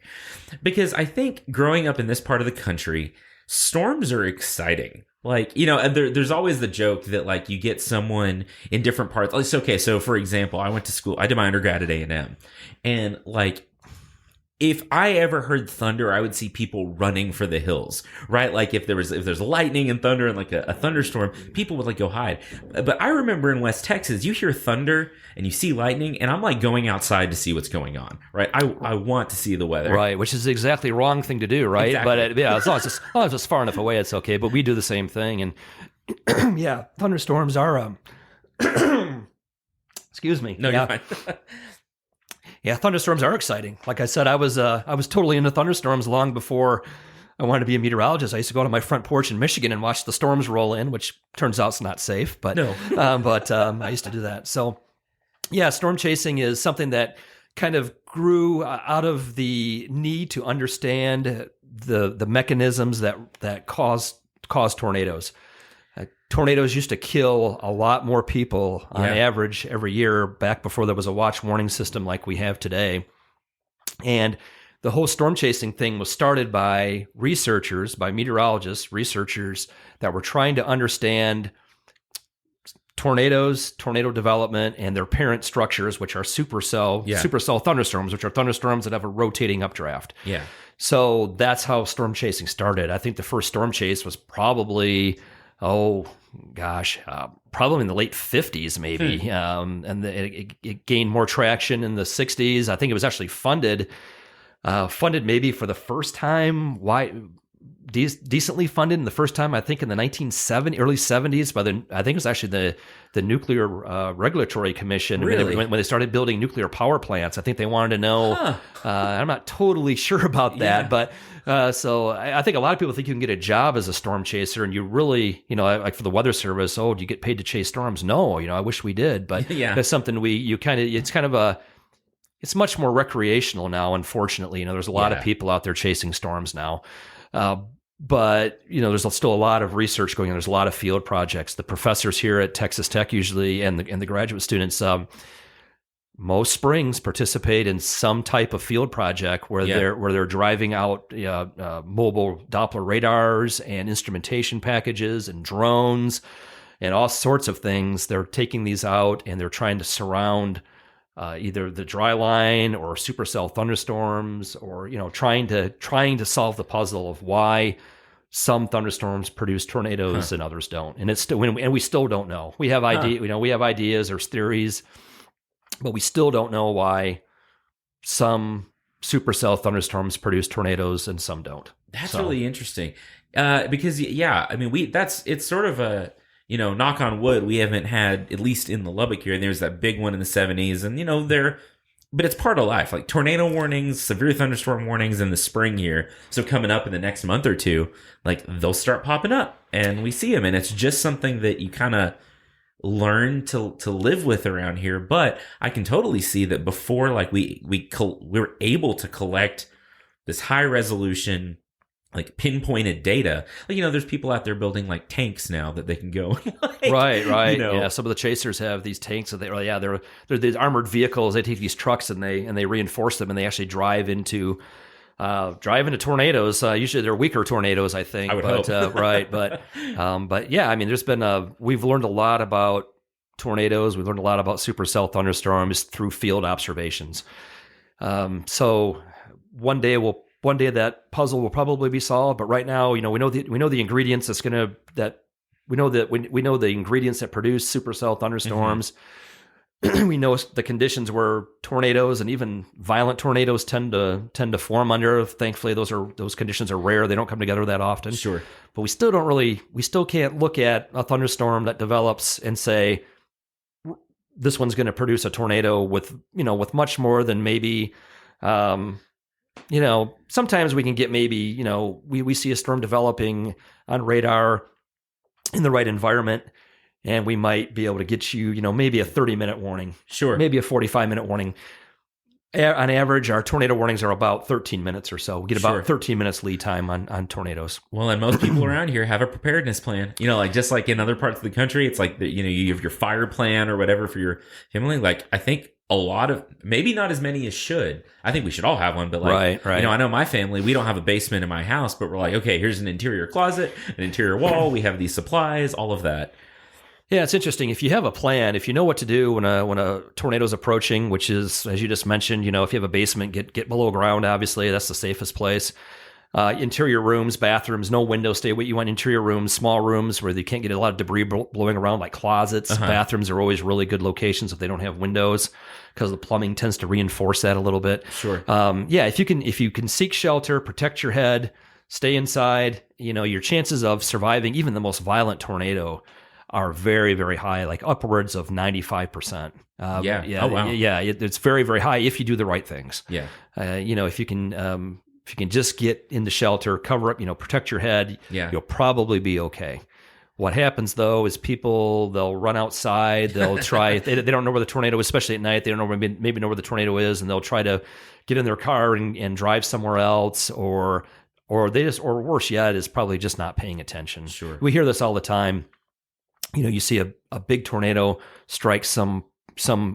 because I think growing up in this part of the country, storms are exciting. Like, there's always the joke that like you get someone in different parts. It's okay. So for example, I went to school, I did my undergrad at A&M, and like, if I ever heard thunder, I would see people running for the hills, right? Like if there's lightning and thunder and like a thunderstorm, people would like go hide. But I remember in West Texas, you hear thunder and you see lightning, and I'm like going outside to see what's going on, right? I want to see the weather, right? Which is the exactly wrong thing to do, right? Exactly. But as long as it's far enough away, it's okay. But we do the same thing, and Yeah, thunderstorms are. Excuse me. No, yeah. you're fine. Yeah, thunderstorms are exciting. Like I said, I was totally into thunderstorms long before I wanted to be a meteorologist. I used to go to my front porch in Michigan and watch the storms roll in, which turns out it's not safe, but No. I used to do that. So, yeah, storm chasing is something that kind of grew out of the need to understand the mechanisms that cause tornadoes. Tornadoes used to kill a lot more people on average every year back before there was a watch warning system like we have today. And the whole storm chasing thing was started by researchers, by meteorologists, researchers that were trying to understand tornadoes, tornado development, and their parent structures, which are supercell thunderstorms, which are thunderstorms that have a rotating updraft. Yeah. So that's how storm chasing started. I think the first storm chase was probably, probably in the late 50s, maybe. And it gained more traction in the 60s. I think it was actually funded maybe for the first time. Decently funded in the first time, I think in the early 70s I think it was actually the Nuclear Regulatory Commission. Really? When they started building nuclear power plants, I think they wanted to know, I'm not totally sure about that, but so I think a lot of people think you can get a job as a storm chaser and you really, like for the Weather Service, do you get paid to chase storms? No, I wish we did, but that's something it's much more recreational now, unfortunately. There's a lot of people out there chasing storms now. But, there's still a lot of research going on. There's a lot of field projects. The professors here at Texas Tech usually, and the graduate students, most springs participate in some type of field project where they're driving out mobile Doppler radars and instrumentation packages and drones and all sorts of things. They're taking these out and they're trying to surround either the dry line or supercell thunderstorms, or trying to solve the puzzle of why some thunderstorms produce tornadoes and others don't. And we still don't know. We have we have ideas or theories, but we still don't know why some supercell thunderstorms produce tornadoes and some don't. That's really interesting. Because it's sort of a, knock on wood, we haven't had, at least in the Lubbock here, and there's that big one in the 70s, and but it's part of life. Like tornado warnings, severe thunderstorm warnings in the spring here. So coming up in the next month or two, like they'll start popping up and we see them, and it's just something that you kind of learn to live with around here. But I can totally see that before, like we were able to collect this high resolution, like pinpointed data. Like, there's people out there building like tanks now that they can go. Right. Yeah, some of the chasers have these tanks that they're these armored vehicles. They take these trucks and they reinforce them and they actually drive into tornadoes. Usually they're weaker tornadoes, I think. I would hope. Right. But yeah, there's been we've learned a lot about tornadoes. We've learned a lot about supercell thunderstorms through field observations. So one day that puzzle will probably be solved, but right now, we know the ingredients we know the ingredients that produce supercell thunderstorms. Mm-hmm. We know the conditions where tornadoes and even violent tornadoes tend to form under. Thankfully, those conditions are rare. They don't come together that often. Sure. But we still can't look at a thunderstorm that develops and say this one's going to produce a tornado with much more than maybe sometimes we can get maybe, we see a storm developing on radar in the right environment, and we might be able to get you, maybe a 30-minute warning. Sure. Maybe a 45-minute warning. On average, our tornado warnings are about 13 minutes or so. We get about 13 minutes lead time on tornadoes. Well, and most people around here have a preparedness plan. Just like in other parts of the country, it's like, you have your fire plan or whatever for your family. Like, I think a lot of, maybe not as many as should. I think we should all have one, but like, right. I know my family, we don't have a basement in my house, but we're like, okay, here's an interior closet, an interior wall. We have these supplies, all of that. Yeah, it's interesting. If you have a plan, if you know what to do when a tornado's approaching, which is, as you just mentioned, if you have a basement, get below ground, obviously, that's the safest place. Interior rooms, bathrooms, no windows. Stay away. You want interior rooms, small rooms where you can't get a lot of debris blowing around, like closets. Uh-huh. Bathrooms are always really good locations if they don't have windows, because the plumbing tends to reinforce that a little bit. Sure. If you can seek shelter, protect your head, Stay inside. Your chances of surviving even the most violent tornado are very, very high, like upwards of 95%. Yeah. Yeah. Oh, wow. Yeah. It's very, very high if you do the right things. Yeah. If you can just get into shelter, cover up, protect your head, Yeah. you'll probably be okay. What happens though is they'll run outside, they'll try, they don't know where the tornado is, especially at night. They don't know maybe know where the tornado is, and they'll try to get in their car and drive somewhere else, or worse yet, is probably just not paying attention. Sure. We hear this all the time. You see a big tornado strike some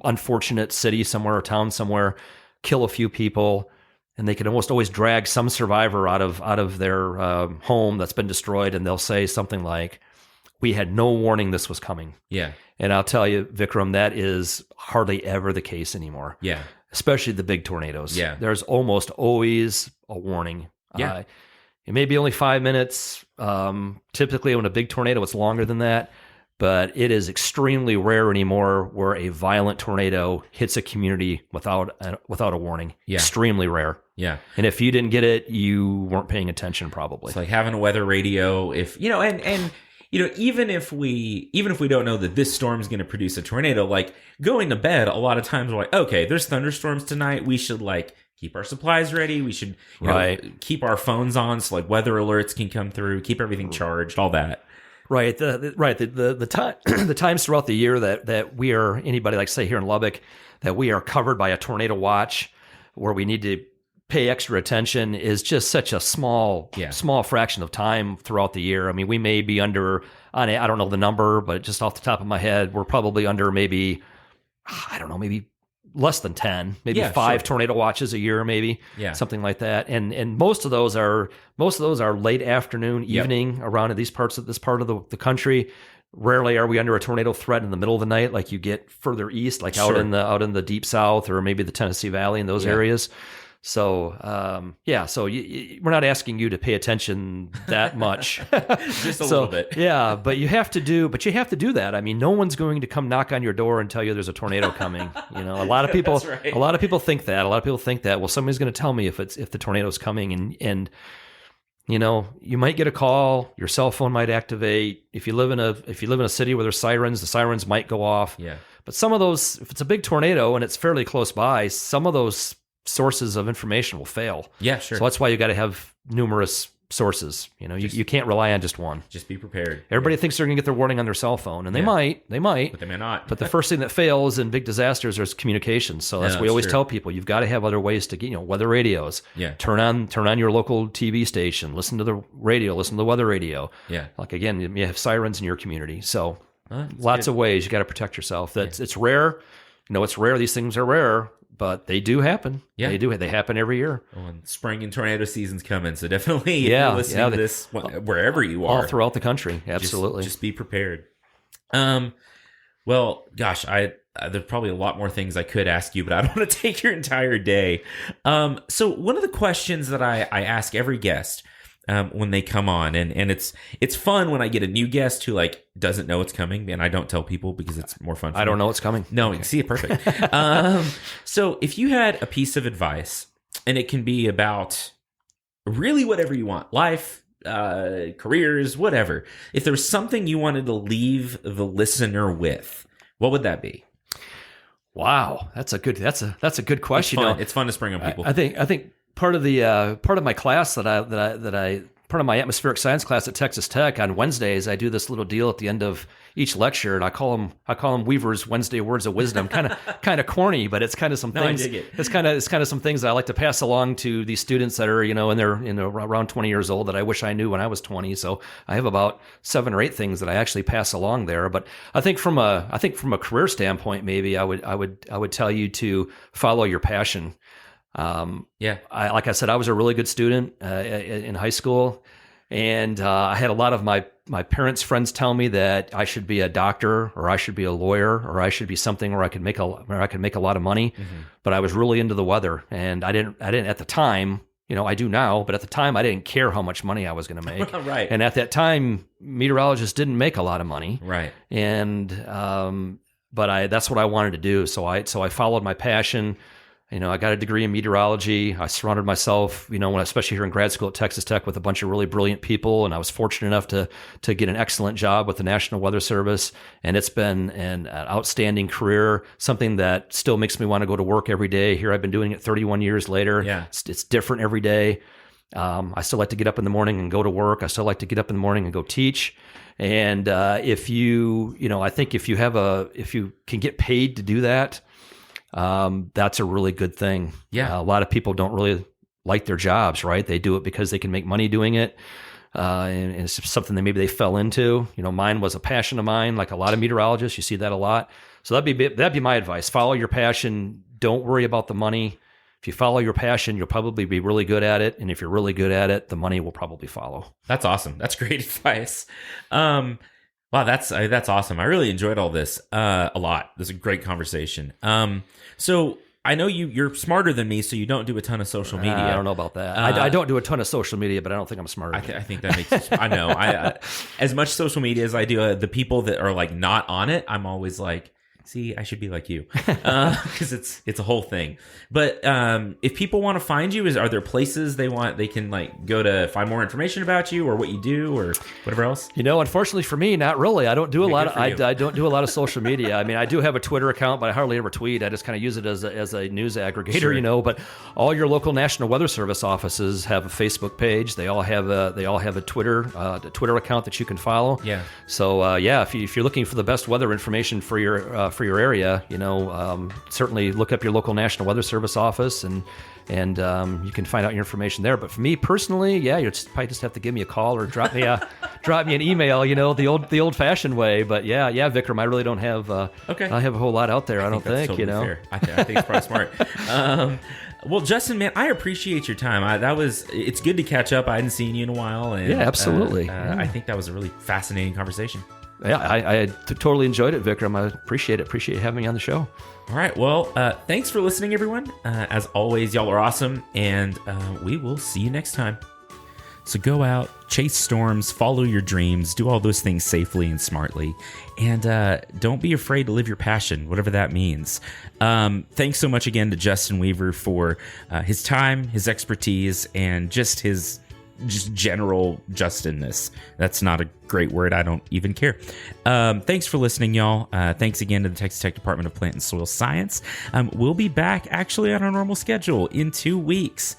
unfortunate city somewhere or town somewhere, kill a few people, and they can almost always drag some survivor out of their home that's been destroyed, and they'll say something like, "We had no warning this was coming." Yeah. And I'll tell you, Vikram, that is hardly ever the case anymore. Yeah. Especially the big tornadoes. Yeah. There's almost always a warning. Yeah. It may be only 5 minutes. Typically, when a big tornado, it's longer than that. But it is extremely rare anymore where a violent tornado hits a community without a warning. Yeah. Extremely rare. Yeah. And if you didn't get it, you weren't paying attention probably. It's like having a weather radio. If and even if we don't know that this storm is going to produce a tornado, like going to bed, a lot of times we're like, okay, there's thunderstorms tonight. We should keep our supplies ready. We should keep our phones on so weather alerts can come through. Keep everything charged. All that. Right. The times throughout the year that we are, anybody like say here in Lubbock, that we are covered by a tornado watch where we need to pay extra attention is just such a small fraction of time throughout the year. I mean, we may be under, I don't know the number, but just off the top of my head, we're probably under maybe less than 10, maybe 5 tornado watches a year, maybe something like that. And most of those are late afternoon, evening around this part of the country. Rarely are we under a tornado threat in the middle of the night, like you get further east, like out in the deep south or maybe the Tennessee Valley in those areas. So, we're not asking you to pay attention that much. Just a little bit. Yeah, but you have to do that. I mean, no one's going to come knock on your door and tell you there's a tornado coming. A lot of people, That's right. a lot of people think that. A lot of people think that, well, somebody's going to tell me if the tornado's coming, and you might get a call, your cell phone might activate. If you live in a city where there's sirens, the sirens might go off. Yeah. But some of those, if it's a big tornado and it's fairly close by, some of those sources of information will fail. Yeah, sure. So that's why you got to have numerous sources. You can't rely on just one. Just be prepared. Everybody thinks they're going to get their warning on their cell phone, and they might, But they may not. But the first thing that fails in big disasters is communication. So that's what we always tell people. You've got to have other ways to get, weather radios. Yeah. Turn on your local TV station. Listen to the radio. Listen to the weather radio. Yeah. Again, you have sirens in your community. So That's lots good. of ways you got to protect yourself. It's rare. It's rare. These things are rare. But they do happen. Yeah. They do. They happen every year. Oh, and spring and tornado season's coming, so definitely if Yeah, you're listening to this wherever you are, All throughout the country. Absolutely. just be prepared. Well, gosh, there's probably a lot more things I could ask you, but I don't want to take your entire day. So one of the questions that I ask every guest when they come on, and it's fun when I get a new guest who doesn't know it's coming, and I don't tell people because it's more fun for I don't me. know what's coming. No, you see it perfect. So if you had a piece of advice, and it can be about really whatever you want, life, careers, whatever. If there was something you wanted to leave the listener with, what would that be? Wow, that's a good question. It's fun to spring on people. I think part of my class part of my atmospheric science class at Texas Tech on Wednesdays, I do this little deal at the end of each lecture, and I call them Weaver's Wednesday Words of Wisdom. Kind of corny, but it's kind of some things. I dig it. It's kind of some things that I like to pass along to these students that are around 20 years old that I wish I knew when I was 20. So I have about 7 or 8 things that I actually pass along there. But I think from a career standpoint, maybe I would tell you to follow your passion. Like I said, I was a really good student in high school, and I had a lot of my parents' friends tell me that I should be a doctor, or I should be a lawyer, or I should be something where I could make a lot of money. Mm-hmm. But I was really into the weather, and I didn't at the time. I do now, but at the time I didn't care how much money I was going to make. Right. And at that time, meteorologists didn't make a lot of money. Right. And but that's what I wanted to do. So I followed my passion. I got a degree in meteorology. I surrounded myself, especially here in grad school at Texas Tech, with a bunch of really brilliant people. And I was fortunate enough to get an excellent job with the National Weather Service. And it's been an outstanding career, something that still makes me want to go to work every day. Here I've been doing it 31 years later. Yeah. It's different every day. I still like to get up in the morning and go to work. I still like to get up in the morning and go teach. And if you can get paid to do that, that's a really good thing. Yeah. A lot of people don't really like their jobs, right? They do it because they can make money doing it. And it's something that maybe they fell into. Mine was a passion of mine, like a lot of meteorologists. You see that a lot. So that'd be my advice. Follow your passion. Don't worry about the money. If you follow your passion, you'll probably be really good at it. And if you're really good at it, the money will probably follow. That's awesome. That's great advice. Wow, that's awesome. I really enjoyed all this a lot. This is a great conversation. So I know you're smarter than me, so you don't do a ton of social media. I don't know about that. I don't do a ton of social media, but I don't think I'm smarter. I think that makes. I know. As much social media as I do, the people that are like not on it, I'm always like, see, I should be like you, because it's a whole thing. But if people want to find you, are there places they can like go to find more information about you or what you do or whatever else? Unfortunately for me, not really. I don't do a lot of I don't do a lot of social media. I mean, I do have a Twitter account, but I hardly ever tweet. I just kind of use it as a news aggregator, Sure. But all your local National Weather Service offices have a Facebook page. They all have a Twitter account that you can follow. Yeah. So if you're looking for the best weather information for your area, certainly look up your local National Weather Service office and you can find out your information there. But for me personally, you probably just have to give me a call or drop me an email, the old fashioned way. But Vikram, I really don't have I have a whole lot out there. I don't think, totally fair. I think it's probably smart. Well, Justin, man, I appreciate your time. It's good to catch up. I hadn't seen you in a while. And, absolutely. I think that was a really fascinating conversation. Yeah, I totally enjoyed it, Vikram. I appreciate it. Appreciate having me on the show. All right. Well, thanks for listening, everyone. As always, y'all are awesome, and we will see you next time. So go out, chase storms, follow your dreams, do all those things safely and smartly, and don't be afraid to live your passion, whatever that means. Thanks so much again to Justin Weaver for his time, his expertise, and just his general Justinness. That's not a great word. I don't even care. Thanks for listening, y'all. Thanks again to the Texas Tech Department of Plant and Soil Science. We'll be back actually on our normal schedule in 2 weeks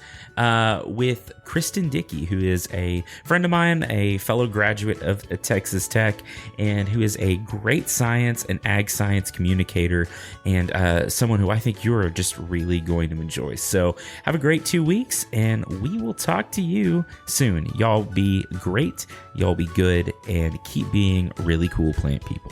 with Kristen Dickey, who is a friend of mine, a fellow graduate of Texas Tech, and who is a great science and ag science communicator, and someone who I think you're just really going to enjoy. So have a great 2 weeks, and we will talk to you soon. Y'all be great, y'all be good, and keep being really cool plant people.